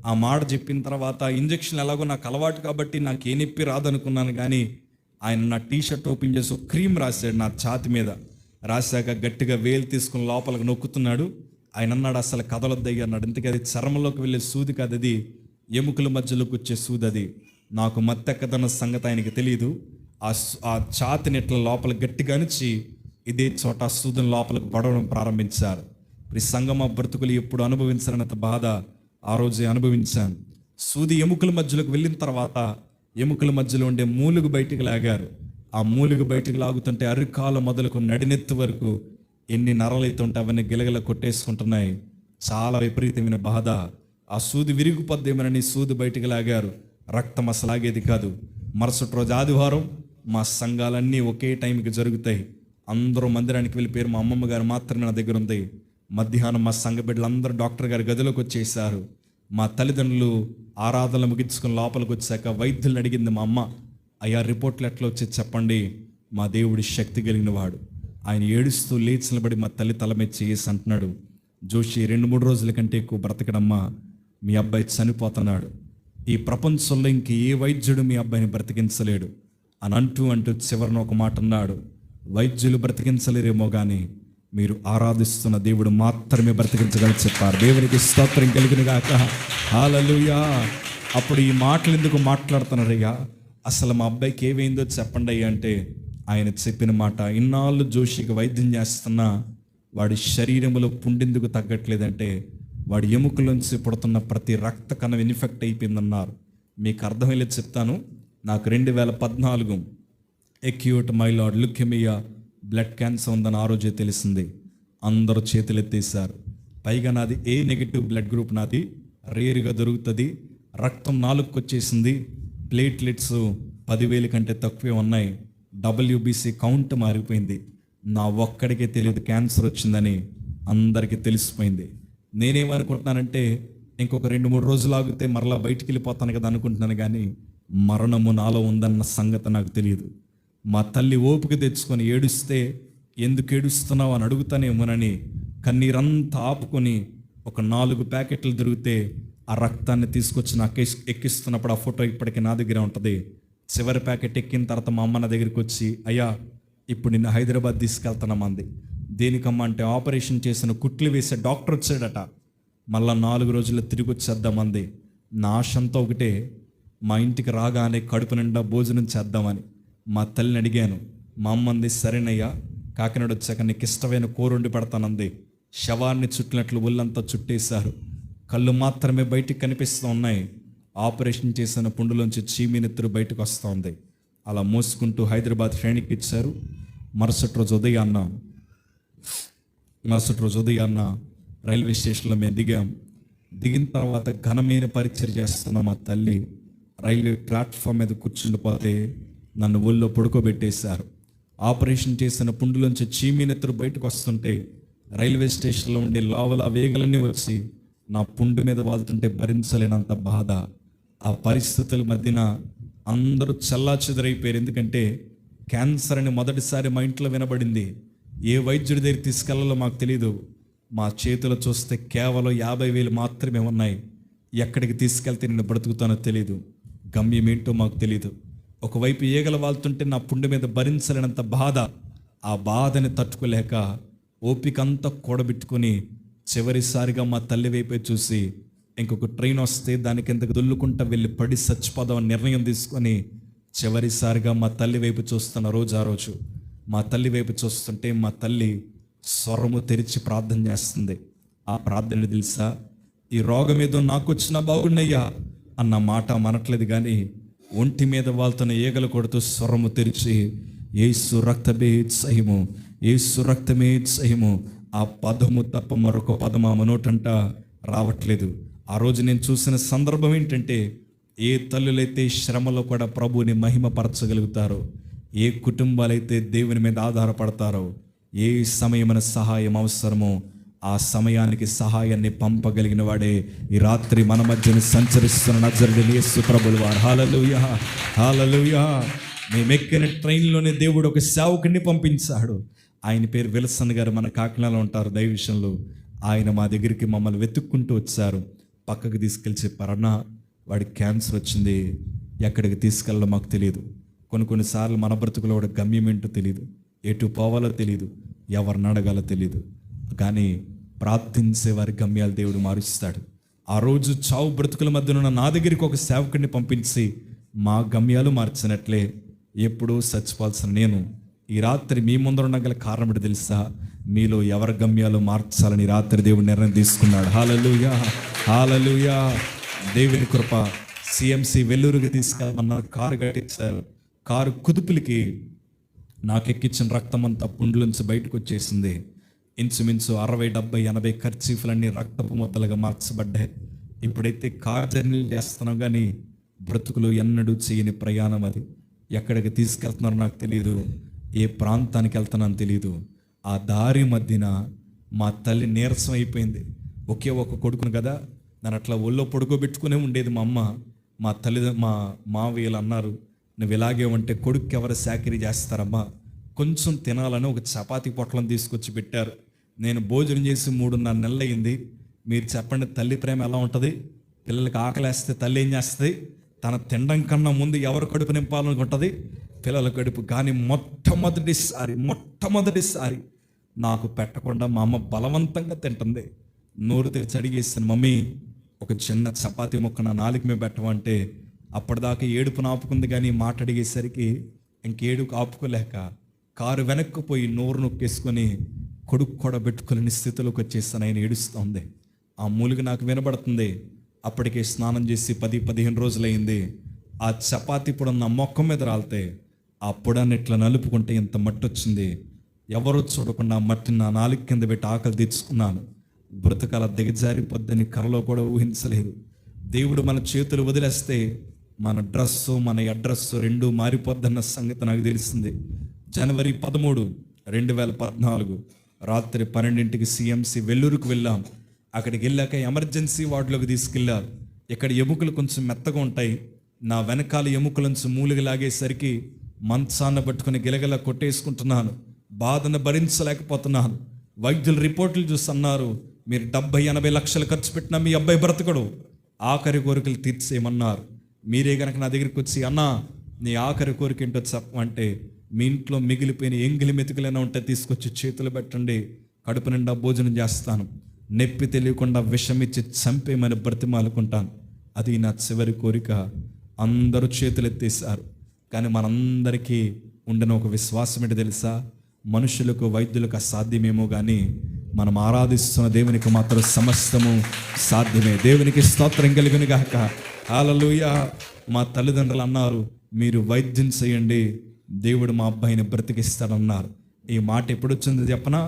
ఆ మాట చెప్పిన తర్వాత ఇంజక్షన్ ఎలాగో నాకు అలవాటు కాబట్టి నాకు ఏ నొప్పి రాదనుకున్నాను. కానీ ఆయన నా టీ షర్ట్ ఓపెన్ చేసి ఒక క్రీమ్ రాశాడు నా ఛాతి మీద. రాశాక గట్టిగా వేలు తీసుకుని లోపలికి నొక్కుతున్నాడు. ఆయన అన్నాడు, అసలు కదలొద్దయ్య అన్నాడు. ఇంతకీ అది చర్మంలోకి వెళ్ళే సూది కాదు, అది ఎముకల మధ్యలోకి వచ్చే సూది. అది నాకు మత్తెక్కదన్న సంగతి ఆయనకి తెలియదు. ఆ ఛాతిని ఇట్లా లోపల గట్టిగా అనిచి ఇదే చోట ఆ సూదిని లోపలికి పడవడం ప్రారంభించారు. ఈ సంగమ బ్రతుకులు ఎప్పుడు అనుభవించాలన్నంత బాధ ఆ రోజే అనుభవించాను. సూది ఎముకల మధ్యలోకి వెళ్ళిన తర్వాత ఎముకల మధ్యలో ఉండే మూలుగు బయటికి లాగారు. ఆ మూలుగు బయటికి లాగుతుంటే అరికాలు మొదలుకు నడినెత్తి వరకు ఎన్ని నరలైతే ఉంటే అవన్నీ గిలగిల కొట్టేసుకుంటున్నాయి. చాలా విపరీతమైన బాధ. ఆ సూది విరిగిపోద్దేమోనని సూది బయటికి లాగారు. రక్తం అసలు ఆగేది కాదు. మరుసటి రోజు ఆదివారం మా సంఘాలన్నీ ఒకే టైంకి జరుగుతాయి. అందరూ మందిరానికి వెళ్ళిపోయారు. మా అమ్మమ్మ గారు మాత్రమే నా దగ్గర ఉంది. మధ్యాహ్నం మా సంఘ బిడ్డలందరూ డాక్టర్ గారి గదిలోకి వచ్చేసారు. మా తల్లిదండ్రులు ఆరాధనలు ముగించుకుని లోపలికి వచ్చాక వైద్యులను అడిగింది మా అమ్మ, అయ్యా రిపోర్ట్లు ఎట్లా వచ్చి చెప్పండి, మా దేవుడి శక్తి కలిగిన వాడు. ఆయన ఏడుస్తూ లేచి నిలబడి మా తల్లి తల మీద చేసి అంటున్నాడు, జోషి 2-3 రోజుల కంటే ఎక్కువ బ్రతకడమ్మా, మీ అబ్బాయి చనిపోతున్నాడు. ఈ ప్రపంచంలో ఇంక ఏ వైద్యుడు మీ అబ్బాయిని బ్రతికించలేడు అని అంటూ చివరిన ఒక మాట అన్నాడు, వైద్యులు బ్రతికించలేరేమో కానీ మీరు ఆరాధిస్తున్న దేవుడు మాత్రమే బ్రతికించగలని చెప్పారు. దేవునికి స్తోత్రం కలుగును గాక. హల్లెలూయా. అప్పుడు ఈ మాటలు ఎందుకు మాట్లాడుతున్నారయ్యా, అసలు మా అబ్బాయికి ఏమైందో చెప్పండి అయ్యా అంటే, ఆయన చెప్పిన మాట, ఇన్నాళ్ళు జోషికి వైద్యం చేస్తున్నా వాడి శరీరంలో పుండెందుకు తగ్గట్లేదంటే, వాడి ఎముకలోంచి పుడుతున్న ప్రతి రక్త కణం ఇన్ఫెక్ట్ అయిపోయిందన్నారు. మీకు అర్థమయ్యేది చెప్తాను. నాకు 2014 acute myeloid leukaemia blood cancer ఉందని ఆ రోజే తెలిసింది. అందరూ చేతులు ఎత్తేసారు. పైగా నాది ఏ నెగిటివ్ బ్లడ్ గ్రూప్, నాది రేరుగా దొరుకుతుంది. రక్తం 4కు వచ్చేసింది. ప్లేట్లెట్స్ 10,000 కంటే తక్కువే ఉన్నాయి. WBC కౌంట్ మారిపోయింది. నా ఒక్కడికే తెలియదు క్యాన్సర్ వచ్చిందని, అందరికీ తెలిసిపోయింది. నేనేమనుకుంటున్నానంటే, ఇంకొక 2-3 రోజులు ఆగితే మరలా బయటికి వెళ్ళిపోతాను కదా అనుకుంటున్నాను, కానీ మరణము నాలో ఉందన్న సంగతి నాకు తెలియదు. మా తల్లి ఓపిక తెచ్చుకొని ఏడుస్తే, ఎందుకు ఏడుస్తున్నావు అని అడుగుతానేమోనని కన్నీరంతా ఆపుకొని ఒక 4 ప్యాకెట్లు దొరికితే ఆ రక్తాన్ని తీసుకొచ్చి నాకు ఎక్కిస్తున్నప్పుడు ఆ ఫోటో ఇప్పటికీ నా దగ్గర ఉంటుంది. చివరి ప్యాకెట్ ఎక్కిన తర్వాత మా అమ్మ నా దగ్గరికి వచ్చి, అయ్యా ఇప్పుడు నిన్ను హైదరాబాద్ తీసుకెళ్తానమ్మంది. దేనికమ్మా అంటే, ఆపరేషన్ చేసిన కుట్లు వేసే డాక్టర్ వచ్చాడట, మళ్ళా 4 రోజుల్లో తిరిగి వచ్చేద్దామంది. నా ఆశంతో ఒకటే, మా ఇంటికి రాగానే కడుపు నిండా భోజనం చేద్దామని. మా తల్లిని అడిగాను. మా అమ్మ అంది, సరేనయ్యా కాకినాడ వచ్చాక నీకు ఇష్టమైన కూర వండి పెడతానంది. శవాన్ని చుట్టినట్లు ఒళ్ళంతా చుట్టేశారు. కళ్ళు మాత్రమే బయటికి కనిపిస్తూ ఉన్నాయి. ఆపరేషన్ చేసిన పుండులోంచి చీమీనెత్తురు బయటకు వస్తూ ఉంది. అలా మోసుకుంటూ హైదరాబాద్ ట్రైన్కి ఇచ్చారు. మరుసటి రోజు ఉదయాన్న రైల్వే స్టేషన్లో మేము దిగిన తర్వాత ఘనమైన పరిచయం చేస్తున్న మా తల్లి రైల్వే ప్లాట్ఫామ్ మీద కూర్చుండిపోతే నన్ను ఒళ్ళో పడుకోబెట్టేశారు. ఆపరేషన్ చేసిన పుండులోంచి చీమీనెత్తురు బయటకు వస్తుంటే రైల్వే స్టేషన్లో ఉండే లోవల వేగలన్నీ వచ్చి నా పుండు మీద వాళ్తుంటే భరించలేనంత బాధ. ఆ పరిస్థితుల మధ్యన అందరూ చెల్లాచెదరైపోయారు. ఎందుకంటే క్యాన్సర్ అని మొదటిసారి మా ఇంట్లో వినబడింది. ఏ వైద్యుడి దగ్గర తీసుకెళ్లాలో మాకు తెలియదు. మా చేతిలో చూస్తే కేవలం 50,000 మాత్రమే ఉన్నాయి. ఎక్కడికి తీసుకెళ్తే నేను బ్రతుకుతానో తెలియదు, గమ్యం ఏంటో మాకు తెలియదు. ఒకవైపు ఈగల వాళ్తుంటే నా పుండు మీద భరించలేనంత బాధ. ఆ బాధని తట్టుకోలేక ఓపిక అంతా కూడబెట్టుకొని చివరిసారిగా మా తల్లి వైపే చూసి ఇంకొక ట్రైన్ వస్తే దానికి ఎంతకు దొల్లుకుంటా వెళ్ళి పడి చచ్చిపోదామని నిర్ణయం తీసుకొని చివరిసారిగా మా తల్లి వైపు చూస్తున్న రోజు ఆ రోజు మా తల్లి వైపు చూస్తుంటే మా తల్లి స్వరము తెరిచి ప్రార్థన చేస్తుంది. ఆ ప్రార్థన తెలుసా? ఈ రోగం ఏదో నాకు వచ్చినా బాగున్నాయ్యా అన్న మాట మనట్లేదు, కానీ ఒంటి మీద వాళ్ళతో ఈగలు కొడుతూ స్వరము తెరిచి యేసు రక్తమే సహిము, యేసు రక్తమే సహిము, ఆ పదము తప్ప మరొక పదము ఆమె నోటంట రావట్లేదు. ఆ రోజు నేను చూసిన సందర్భం ఏంటంటే, ఏ తల్లులైతే శ్రమలో కూడా ప్రభువుని మహిమపరచగలుగుతారో, ఏ కుటుంబాలైతే దేవుని మీద ఆధారపడతారో, ఏ సమయమైన సహాయం అవసరమో ఆ సమయానికి సహాయాన్ని పంపగలిగిన వాడే ఈ రాత్రి మన మధ్యన సంచరిస్తున్న నజరేయుడైన యేసు ప్రభువు వారు. హల్లెలూయా, హల్లెలూయా. మేము ఎక్కిన ట్రైన్లోనే దేవుడు ఒక సేవకుడిని పంపించాడు. ఆయన పేరు విల్సన్ గారు, మన కాకినాడలో ఉంటారు దైవ విషయంలో. ఆయన మా దగ్గరికి మమ్మల్ని వెతుక్కుంటూ వచ్చారు. పక్కకు తీసుకెళ్ళి చెప్పారు, అన్న వాడికి క్యాన్సర్ వచ్చింది, ఎక్కడికి తీసుకెళ్ళాలో మాకు తెలియదు. కొన్నిసార్లు మన బ్రతుకులో కూడా గమ్యం ఏంటో తెలియదు, ఎటు పోవాలో తెలియదు, ఎవరిని అడగాలో తెలియదు, కానీ ప్రార్థించే వారి గమ్యాలు దేవుడు మారుస్తాడు. ఆ రోజు చావు బ్రతుకుల మధ్యన ఉన్న నా దగ్గరికి ఒక సేవకుడిని పంపించి మా గమ్యాలు మార్చినట్లే ఎప్పుడూ చచ్చిపోవాల్సిన నేను ఈ రాత్రి మీ ముందర ఉండగల కారణం ఏంటో తెలుసా? మీలో ఎవరి గమ్యాలు మార్చాలని రాత్రి దేవుడు నిర్ణయం తీసుకున్నాడు. హల్లెలూయా, హల్లెలూయా. దేవుని కృప. సిఎంసి వెల్లూరుకి తీసుకెళ్ళమన్నారు, కారు కట్టించారు. కారు కుదుపులకి నాకెక్కించిన రక్తం అంతా పుండ్లోంచి బయటకు వచ్చేసింది. ఇంచుమించు 60, 70, 80 ఖర్చీఫులన్నీ రక్తపు ముద్దలుగా మార్చబడ్డాయి. ఇప్పుడైతే కార్ జర్నీలు చేస్తున్నాం, కానీ బ్రతుకులు ఎన్నడూ చేయని ప్రయాణం అది. ఎక్కడికి తీసుకెళ్తున్నారో నాకు తెలియదు, ఏ ప్రాంతానికి వెళ్తున్నానో తెలియదు. ఆ దారి మధ్యన మా తల్లి నీరసం అయిపోయింది. ఒకే ఒక కొడుకును కదా, నన్ను అట్లా ఒళ్ళో పడుకోబెట్టుకునే ఉండేది మా అమ్మ. మా మావయ్యలు అన్నారు, నువ్వు ఇలాగే ఉంటే కొడుకు ఎవరు చాకరీ చేస్తారమ్మా, కొంచెం తినాలని ఒక చపాతీ పొట్లం తీసుకొచ్చి పెట్టారు. నేను భోజనం చేసి 3.5 నెలలు అయింది. మీరు చెప్పండి, తల్లి ప్రేమ ఎలా ఉంటుంది? పిల్లలకి ఆకలేస్తే తల్లి ఏం చేస్తుంది? తన తినడం కన్నా ముందు ఎవరు కడుపు నింపాలనుకుంటుంది? పిల్లల కడుపు. కానీ మొట్టమొదటిసారి నాకు పెట్టకుండా మా అమ్మ బలవంతంగా తింటుంది. నోరు తెరిచి అడిగేస్తాను, మమ్మీ ఒక చిన్న చపాతీ ముక్క నా నాలుగు మీద పెట్టమంటే అప్పటిదాకా ఏడుపు ఆపుకుంది, కానీ మాట అడిగేసరికి ఇంకేడుకు ఆపుకోలేక కారు వెనక్కి పోయి నోరు నొక్కేసుకొని కొడుకు కూడా పెట్టుకోలేని స్థితిలోకి వచ్చేస్తాను. ఆయన ఏడుస్తుంది. ఆ మూలిక నాకు వినబడుతుంది. అప్పటికే స్నానం చేసి 10-15 రోజులైంది. ఆ చపాతీ పొడి నా మొక్క మీద రాలితే ఆ పొడాన్ని ఇట్లా నలుపుకుంటే ఇంత మట్టి వచ్చింది. ఎవరో చూడకుండా ఆ మట్టిని నా నాలుగు కింద పెట్టి ఆకలి తెచ్చుకున్నాను. బ్రతకాల దిగజారిపోద్దని కలలో కూడా ఊహించలేదు. దేవుడు మన చేతులు వదిలేస్తే మన డ్రెస్సు మన అడ్రస్సు రెండూ మారిపోద్దన్న సంగతి నాకు తెలిసింది. జనవరి 13, 2014 రాత్రి 12ంటికి సిఎంసి వెల్లూరుకు వెళ్ళాం. అక్కడికి వెళ్ళాక ఎమర్జెన్సీ వార్డులోకి తీసుకెళ్ళారు. ఇక్కడ ఎముకలు కొంచెం మెత్తగా ఉంటాయి. నా వెనకాల ఎముకల నుంచి మూలిగ లాగేసరికి మంచాన్ని పట్టుకుని గిలగిల కొట్టేసుకుంటున్నాను. బాధను భరించలేకపోతున్నాను. వైద్యులు రిపోర్టులు చూసి అన్నారు, మీరు 70-80 లక్షలు ఖర్చు పెట్టినా మీ అబ్బాయి బ్రతకడు, ఆఖరి కోరికలు తీర్చేయమన్నారు. మీరే కనుక నా దగ్గరికి వచ్చి, అన్నా నీ ఆఖరి కోరిక ఏంటో చెప్పమంటే, మీ ఇంట్లో మిగిలిపోయిన ఎంగిలి మెతుకులైనా ఉంటే తీసుకొచ్చి చేతులు పెట్టండి, కడుపు నిండా భోజనం చేస్తాను, నొప్పి తెలియకుండా విషమిచ్చి చంపేమని బ్రతిమాలుకుంటాను. అది నా చివరి కోరిక. అందరూ చేతులు ఎత్తేసారు. కానీ మనందరికీ ఉండిన ఒక విశ్వాసం ఏంటి తెలుసా? మనుషులకు వైద్యులకు అసాధ్యమేమో, కానీ మనం ఆరాధిస్తున్న దేవునికి మాత్రం సమస్తము సాధ్యమే. దేవునికి స్తోత్రం కలుగును గాక. హల్లెలూయా. మా తల్లిదండ్రులు అన్నారు, మీరు వైద్యం చేయండి, దేవుడు మా అబ్బాయిని బ్రతికిస్తాడన్నారు. ఈ మాట ఎప్పుడు వచ్చింది చెప్పనా?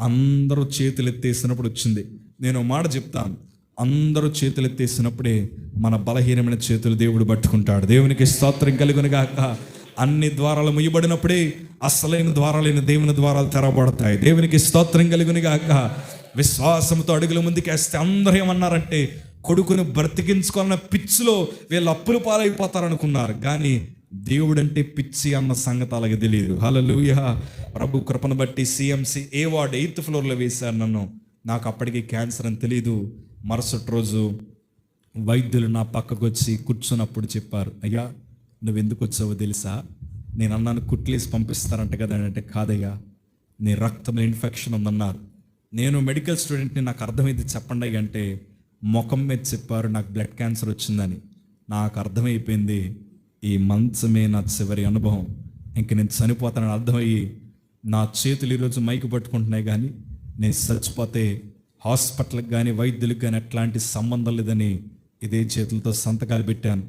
అందరూ చేతులు ఎత్తేసినప్పుడు వచ్చింది. నేను మాట చెప్తాను, అందరూ చేతులు ఎత్తేసినప్పుడే మన బలహీనమైన చేతులు దేవుడు పట్టుకుంటాడు. దేవునికి స్తోత్రం కలుగును గాక. అన్ని ద్వారాలు ముయ్యబడినప్పుడే అసలైన ద్వారాలైన దేవుని ద్వారాలు తెరవబడతాయి. దేవునికి స్తోత్రం కలుగును గాక. విశ్వాసంతో అడుగుల ముందుకేస్తే అందరూ ఏమన్నారంటే, కొడుకును బ్రతికించుకున్న పిచ్చిలో వీళ్ళు అప్పులు పాలైపోతారనుకున్నారు. కానీ దేవుడంటే పిచ్చి అన్న సంగతి అలాగే తెలియదు. హల్లెలూయా. ప్రభు కృపను బట్టి CMC ఏ వార్డ్ 8th ఫ్లోర్లో వేశారు నన్ను. నాకు అప్పటికి క్యాన్సర్ అని తెలీదు. మరుసటి రోజు వైద్యులు నా పక్కకు వచ్చి కూర్చున్నప్పుడు చెప్పారు, అయ్యా నువ్వు ఎందుకు వచ్చావో తెలుసా? నేను అన్నాను, కుట్లేసి పంపిస్తారంట కదా అంటే, కాదయ్యా నీ రక్తంలో ఇన్ఫెక్షన్ ఉందన్నారు. నేను మెడికల్ స్టూడెంట్ని, నాకు అర్థమైంది చెప్పండి అంటే ముఖం మీద చెప్పారు నాకు బ్లడ్ క్యాన్సర్ వచ్చిందని. నాకు అర్థమైపోయింది ఈ మంచమే నా చివరి అనుభవం, ఇంక నేను చనిపోతానని అర్థమయ్యి నా చేతులు ఈరోజు మైకు పట్టుకుంటున్నాయి. కానీ నేను చచ్చిపోతే హాస్పిటల్కి కానీ వైద్యులకు కానీ ఎట్లాంటి సంబంధం లేదని ఇదే చేతులతో సంతకాలు పెట్టాను.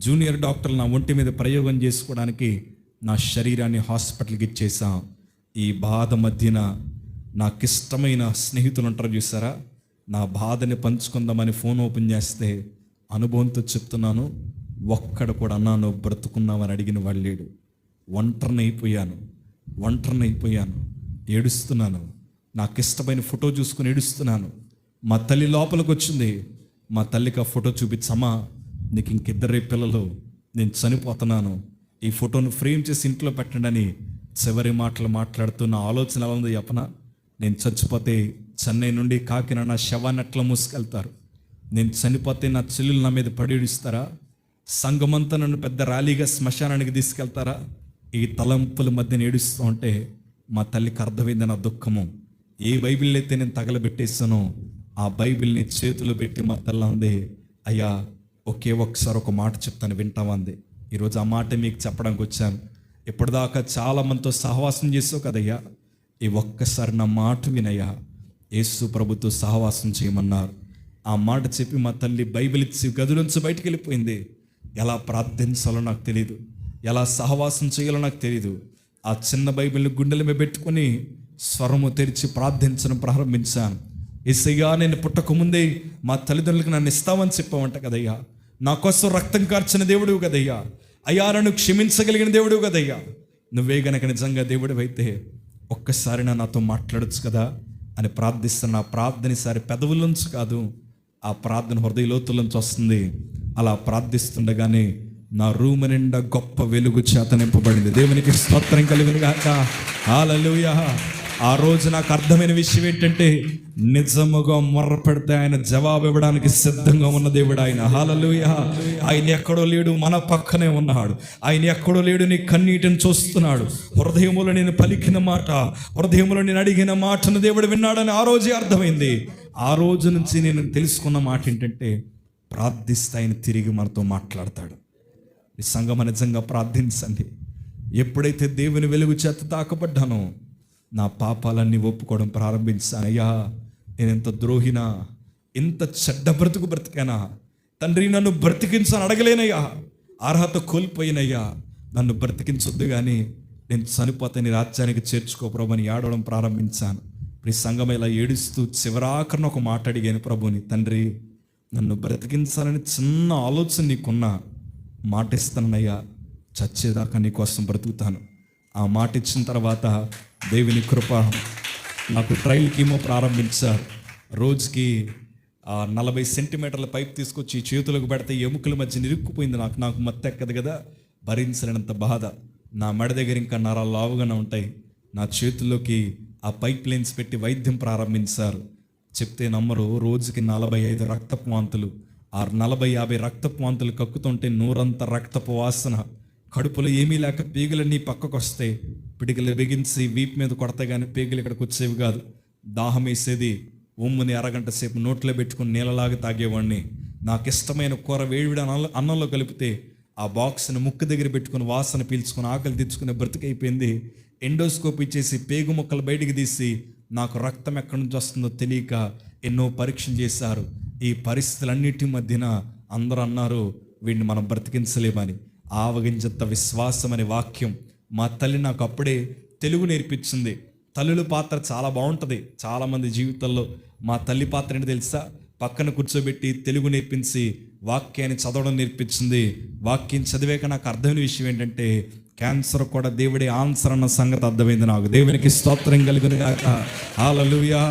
జూనియర్ డాక్టర్లు నా ఒంటి మీద ప్రయోగం చేసుకోవడానికి నా శరీరాన్ని హాస్పిటల్కి ఇచ్చేసాం. ఈ బాధ మధ్యన నాకు ఇష్టమైన స్నేహితులు ఉంటారు చూసారా, నా బాధని పంచుకుందామని ఫోన్ ఓపెన్ చేస్తే అనుభవంతో చెప్తున్నాను, ఒక్కడ కూడా అన్నా నువ్వు బ్రతుకున్నావని అడిగిన వాళ్ళు లేడు. ఒంటరిని అయిపోయాను, ఏడుస్తున్నాను. నాకు ఇష్టమైన ఫోటో చూసుకుని ఏడుస్తున్నాను. మా తల్లి లోపలికి వచ్చింది. మా తల్లికి ఆ ఫోటో చూపించమ్మా, నీకు ఇంకిద్దరే పిల్లలు, నేను చనిపోతున్నాను, ఈ ఫోటోను ఫ్రేమ్ చేసి ఇంట్లో పెట్టండి అని చివరి మాటలు మాట్లాడుతూ నా ఆలోచన ఎలా ఉందో చెప్పనా? నేను చచ్చిపోతే చెన్నై నుండి కాకినాడ నా శవాన్ని ఎట్లా మూసుకెళ్తారు? నేను చనిపోతే నా చెల్లెలు నా మీద పడి ఏడుస్తారా? సంఘమంతా నన్ను పెద్ద ర్యాలీగా శ్మశానానికి తీసుకెళ్తారా? ఈ తలంపుల మధ్య ఏడుస్తూ ఉంటే మా తల్లికి అర్థమైంది నా దుఃఖము. ఏ బైబిల్ అయితే నేను తగలబెట్టేస్తానో ఆ బైబిల్ని చేతులు పెట్టి మా తల్లి అంది, అయ్యా ఒకే ఒక్కసారి ఒక మాట చెప్తాను వింటావా అంది. ఈరోజు ఆ మాట మీకు చెప్పడానికి వచ్చాను. ఇప్పటిదాకా చాలా మందితో సహవాసం చేసావు కదయ్యా, ఈ ఒక్కసారి నా మాట వినయ్యా, యేసు ప్రభుతో సహవాసం చేయమన్నారు. ఆ మాట చెప్పి మా తల్లి బైబిల్ ఇచ్చి గదిలోంచి బయటికి వెళ్ళిపోయింది. ఎలా ప్రార్థించాలో నాకు తెలియదు, ఎలా సహవాసం చేయాలో నాకు తెలియదు. ఆ చిన్న బైబిల్ని గుండెల మీద పెట్టుకొని స్వరము తెరిచి ప్రార్థించడం ప్రారంభించాను. యేసయ్యా నేను పుట్టకముందే మా తల్లిదండ్రులకు నన్ను ఇస్తామని చెప్పావంట కదయ్యా, నా కోసం రక్తం కార్చిన దేవుడు కదయ్యా, అయ్యా నన్ను క్షమించగలిగిన దేవుడు కదయ్యా, నువ్వే గనక నిజంగా దేవుడు అయితే ఒక్కసారి నాతో మాట్లాడొచ్చు కదా అని ప్రార్థిస్తున్న ఆ ప్రార్థన ఈసారి పెదవుల్లోంచి కాదు, ఆ ప్రార్థన హృదయ లోతుల్లోంచి వస్తుంది. అలా ప్రార్థిస్తుండగానే నా రూమ్ నిండా గొప్ప వెలుగు చేత నింపబడింది. దేవునికి స్తోత్రం కలుగును గాక. హల్లెలూయా. ఆ రోజు నాకు అర్థమైన విషయం ఏంటంటే, నిజముగా మొర్ర పెడితే ఆయన జవాబు ఇవ్వడానికి సిద్ధంగా ఉన్న దేవుడు ఆయన. హల్లెలూయా. ఆయన ఎక్కడో లేడు, మన పక్కనే ఉన్నాడు. ఆయన ఎక్కడో లేడు, నీ కన్నీటిని చూస్తున్నాడు. హృదయములో నేను పలికిన మాట, హృదయములో నేను అడిగిన మాటను దేవుడు విన్నాడని ఆ రోజే అర్థమైంది. ఆ రోజు నుంచి నేను తెలుసుకున్న మాట ఏంటంటే, ప్రార్థిస్తే ఆయన తిరిగి మనతో మాట్లాడతాడు. ఈ సంఘం నిజంగా ప్రార్థించండి. ఎప్పుడైతే దేవుని వెలుగు చేత తాకబడ్డానో నా పాపాలన్నీ ఒప్పుకోవడం ప్రారంభించాను. అయ్యా నేను ఎంత ద్రోహినా, ఎంత చెడ్డ బ్రతికానా తండ్రి, నన్ను బ్రతికించని అడగలేనయ్యా, అర్హత కోల్పోయినయ్యా, నన్ను బ్రతికించొద్దు కానీ నేను చనిపోతే నీ రాజ్యానికి చేర్చుకోప్రభని ఏడవడం ప్రారంభించాను. ఈ సంఘం ఇలా ఏడుస్తూ చివరాఖరణ ఒక మాట అడిగాను ప్రభుని, తండ్రి నన్ను బ్రతికించాలని చిన్న ఆలోచన నీకున్నా మాట ఇస్తానయ్యా, చచ్చేదాకా నీ కోసం బ్రతుకుతాను. ఆ మాట ఇచ్చిన తర్వాత దేవుని కృప నాకు ట్రయల్ కీమో ప్రారంభించారు. రోజుకి 40 సెంటీమీటర్ల పైప్ తీసుకొచ్చి చేతులకు పెడితే ఎముకల మధ్య నిరుక్కుపోయింది. నాకు మత్తెక్కదు కదా, భరించలేనంత బాధ. నా మెడ దగ్గర ఇంకా నరాలు లావుగానే ఉంటాయి. నా చేతుల్లోకి ఆ పైప్ లైన్స్ పెట్టి వైద్యం ప్రారంభించారు. చెప్తే నమ్మరు, రోజుకి 45 రక్తపు వాంతులు. ఆ 40-50 రక్తపు వాంతులు కక్కుతుంటే నూరంత రక్తపు వాసన. కడుపులో ఏమీ లేక పేగులన్నీ పక్కకు వస్తాయి. పిడికలు బిగించి వీపు మీద కొడతా కానీ పేగులు ఇక్కడికి వచ్చేవి కాదు. దాహం వేసేది, ఉమ్ముని అరగంట సేపు నోట్లో పెట్టుకుని నీళ్ళలాగా తాగేవాడిని. నాకు ఇష్టమైన కూర వేడివిడ అన్నంలో కలిపితే ఆ బాక్స్ని ముక్కు దగ్గర పెట్టుకుని వాసన పీల్చుకుని ఆకలి తెచ్చుకునే బ్రతికైపోయింది. ఎండోస్కోప్ ఇచ్చేసి పేగు ముక్కలు బయటికి తీసి నాకు రక్తం ఎక్కడి నుంచి వస్తుందో తెలియక ఎన్నో పరీక్షలు చేశారు. ఈ పరిస్థితులన్నిటి మధ్యన అందరూ అన్నారు వీడిని మనం బ్రతికించలేమని. ఆవగింజంత విశ్వాసం అనే వాక్యం మా తల్లి నాకు అప్పుడే తెలుగు నేర్పించింది. తల్లుల పాత్ర చాలా బాగుంటుంది చాలామంది జీవితంలో. మా తల్లి పాత్ర ఏంటి తెలుసా? పక్కన కూర్చోబెట్టి తెలుగు నేర్పించి వాక్యాన్ని చదవడం నేర్పించింది. వాక్యం చదివాక నాకు అర్థమైన విషయం ఏంటంటే, క్యాన్సర్ కూడా దేవుడే ఆన్సర్ అన్న సంగతి అర్థమైంది నాకు. దేవునికి స్తోత్రం కలుగును గాక. హల్లెలూయా.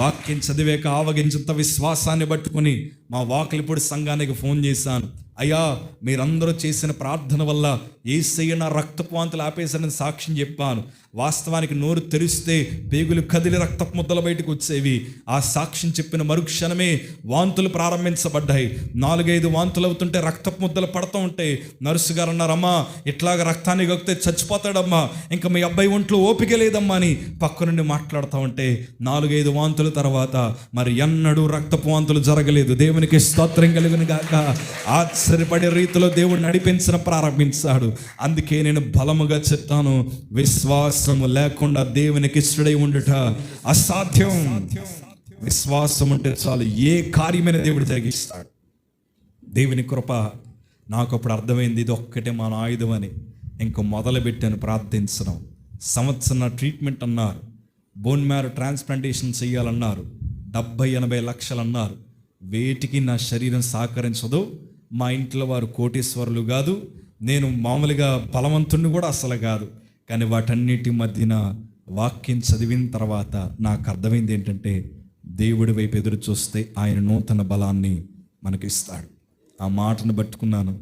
వాక్యం చదివాక ఆవగించంత విశ్వాసాన్ని పట్టుకుని మా వాకిలిపూడి సంఘానికి ఫోన్ చేశాను. అయ్యా, మీరందరూ చేసిన ప్రార్థన వల్ల యేసయ్య నా రక్తపు వాంతులు ఆపేశానని సాక్ష్యం చెప్పాను. వాస్తవానికి నోరు తెరిస్తే పేగులు కదిలి రక్తపు ముద్దలు బయటకు వచ్చేవి. ఆ సాక్ష్యం చెప్పిన మరుక్షణమే వాంతులు ప్రారంభించబడ్డాయి. 4-5 వాంతులు అవుతుంటే రక్తపు ముద్దలు పడుతూ ఉంటాయి. నర్సు గారు అన్నారమ్మా, ఇట్లాగ రక్తాన్ని గొక్కితే చచ్చిపోతాడమ్మా, ఇంకా మీ అబ్బాయి ఒంట్లో ఓపిక లేదమ్మా అని పక్క నుండి మాట్లాడుతూ ఉంటే 4-5 వాంతుల తర్వాత మరి ఎన్నడూ రక్తపు వాంతులు జరగలేదు. దేవునికి స్తోత్రం కలుగును గాక. ఆశ్చర్యపడే రీతిలో దేవుడు నడిపించడం ప్రారంభించాడు. అందుకే నేను బలముగా చెప్తాను, విశ్వాసము లేకుండా దేవునికి ఇష్టడై ఉండుట అసాధ్యం. విశ్వాసం ఉంటే చాలు, ఏ కార్యమైన దేవుడు జరిగిస్తాడు. దేవుని కృప నాకు అప్పుడు అర్థమైంది, ఇది ఒక్కటే మన ఆయుధం అని. ఇంక మొదలుపెట్టాను ప్రార్థించడం. సంవత్సరం ట్రీట్మెంట్ అన్నారు, బోన్ మ్యారో ట్రాన్స్ప్లాంటేషన్ చేయాలన్నారు, 70-80 లక్షలు అన్నారు. వేటికి నా శరీరం సహకరించదు. మా ఇంట్లో వారు కోటీశ్వరులు కాదు, నేను మామూలుగా బలవంతుణ్ణి కూడా అసలు కాదు. కానీ వాటన్నిటి మధ్యన వాక్యం చదివిన తర్వాత నాకు అర్థమైంది ఏంటంటే, దేవుడి వైపు ఎదురు చూస్తే ఆయన నూతన బలాన్ని మనకి ఇస్తాడు. ఆ మాటను పట్టుకున్నాను.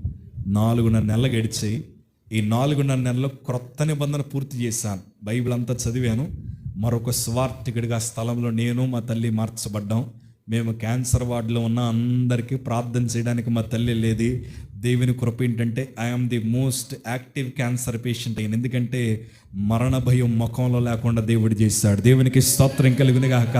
4.5 నెలలు గడిచాయి. ఈ 4.5 నెలల్లో క్రొత్త నిబంధన పూర్తి చేశాను. బైబిల్ అంతా చదివాను. మరొక స్వార్థికుడిగా స్థలంలో నేను మా తల్లి మార్చబడ్డాం. మేము క్యాన్సర్ వార్డులో ఉన్న అందరికీ ప్రార్థన చేయడానికి మా తల్లి లేదు. దేవుని కృప ఏంటంటే I'm the most active cancer patient అయ్యాను. ఎందుకంటే మరణ భయం ముఖంలో లేకుండా దేవుడు చేశాడు. దేవునికి స్తోత్రం కలుగును గాక.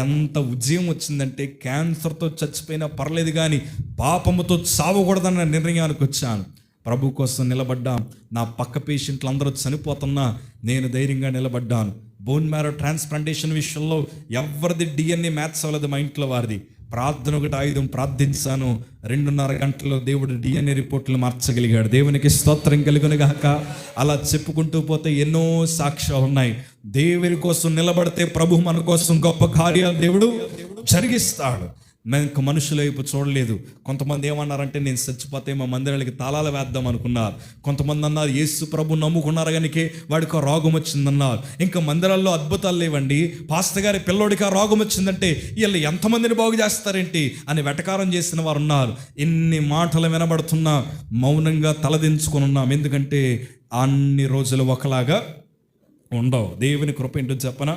ఎంత ఉద్యమం వచ్చిందంటే, క్యాన్సర్తో చచ్చిపోయినా పర్లేదు కానీ పాపముతో చావకూడదన్న నిర్ణయానికి వచ్చాను. ప్రభు కోసం నిలబడ్డాం. నా పక్క పేషెంట్లు అందరూ చనిపోతున్నా నేను ధైర్యంగా నిలబడ్డాను. బోన్ మ్యారో ట్రాన్స్ప్లాంటేషన్ విషయంలో ఎవరిది DNA మ్యాచ్ అవ్వలేదు, మా ఇంట్లో వారిది. ప్రార్థన ఒకటి ఆయుధం, ప్రార్థించాను. 2.5 గంటల్లో దేవుడు DNA రిపోర్ట్లు మార్చగలిగాడు. దేవునికి స్తోత్రం కలుగును గాక. అలా చెప్పుకుంటూ పోతే ఎన్నో సాక్ష్యాలు ఉన్నాయి. దేవుని కోసం నిలబడితే ప్రభు మన కోసం గొప్ప కార్యాలు దేవుడు జరిగిస్తాడు. మేము మనుషుల వైపు చూడలేదు. కొంతమంది ఏమన్నారంటే, నేను చచ్చిపోతే మా మందిరాలకి తాళాలు వేద్దాం అనుకున్నారు. కొంతమంది అన్నారు, యేసు ప్రభు నమ్ముకున్నారు కనుక వాడికి ఆ రోగం వచ్చిందన్నారు. ఇంకా మందిరాల్లో అద్భుతాలు లేవండి, పాస్టర్ గారి పిల్లోడికి ఆ రోగం వచ్చిందంటే వీళ్ళు ఎంతమందిని బాగు చేస్తారేంటి అని వెటకారం చేసిన వారు ఉన్నారు. ఎన్ని మాటలు వినబడుతున్నా మౌనంగా తలదించుకొని ఉన్నాం. ఎందుకంటే అన్ని రోజులు ఒకలాగా ఉండవు. దేవుని కృప ఏంటో చెప్పన,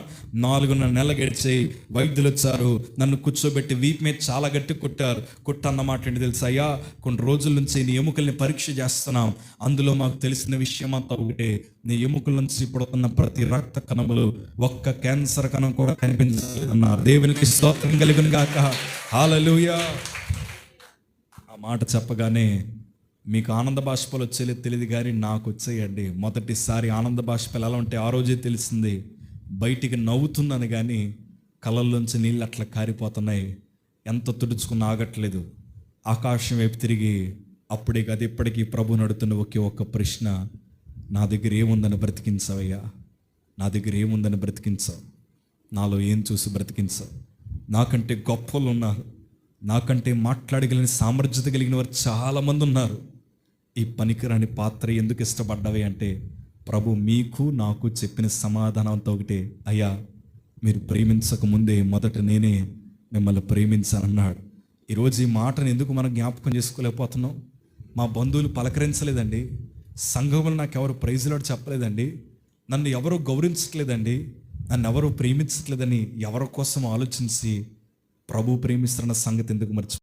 4.5 నెలలు గడిచాయి. వైద్యులు వచ్చారు, నన్ను కూర్చోబెట్టి వీపు మీద చాలా గట్టి కొట్టారు. కొట్టన్నమాట ఏంటి తెలుసా? అయ్యా, కొన్ని రోజుల నుంచి నీ ఎముకల్ని పరీక్ష చేస్తున్నాం. అందులో మాకు తెలిసిన విషయం అంతా ఒకటే, నీ ఎముకల నుంచి పుడుతున్న ప్రతి రక్త కణములు ఒక్క క్యాన్సర్ కణం కూడా కనిపించలేదన్నారు. దేవునికి స్తోత్రం కలుగును గాక. హల్లెలూయా. ఆ మాట చెప్పగానే మీకు ఆనంద బాష్పాలు వచ్చేది తెలియదు కానీ నాకు వచ్చేయండి. మొదటిసారి ఆనంద బాష్పాలు ఎలా ఉంటే ఆ రోజే తెలిసింది. బయటికి నవ్వుతున్నాను కానీ కళ్ళల్లోంచి నీళ్ళు అట్లా కారిపోతున్నాయి. ఎంత తుడుచుకున్నా ఆగట్లేదు. ఆకాశం వైపు తిరిగి అప్పుడే కాదు ఇప్పటికీ ప్రభు నడుతున్న ఒకే ఒక్క ప్రశ్న, నా దగ్గర ఏముందని బ్రతికించవయ్యా, నా దగ్గర ఏముందని బ్రతికించావు, నాలో ఏం చూసి బ్రతికించావు. నాకంటే గొప్పలు ఉన్నారు, నాకంటే మాట్లాడగలిగిన సామర్థ్యత కలిగిన వారు చాలామంది ఉన్నారు. ఈ పనికిరాని పాత్ర ఎందుకు ఇష్టపడ్డావి అంటే, ప్రభు మీకు నాకు చెప్పిన సమాధానంతో ఒకటే, అయ్యా, మీరు ప్రేమించక ముందే మొదట నేనే మిమ్మల్ని ప్రేమించానన్నాడు. ఈరోజు ఈ మాటను ఎందుకు మనం జ్ఞాపకం చేసుకోలేకపోతున్నాం? మా బంధువులు పలకరించలేదండి, సంఘంలో నాకు ఎవరు ప్రైజులాడు చెప్పలేదండి, నన్ను ఎవరు గౌరవించట్లేదండి, నన్ను ఎవరు ప్రేమించట్లేదని ఎవరి కోసం ఆలోచించి ప్రభు ప్రేమిస్తున్న సంగతి ఎందుకు మర్చి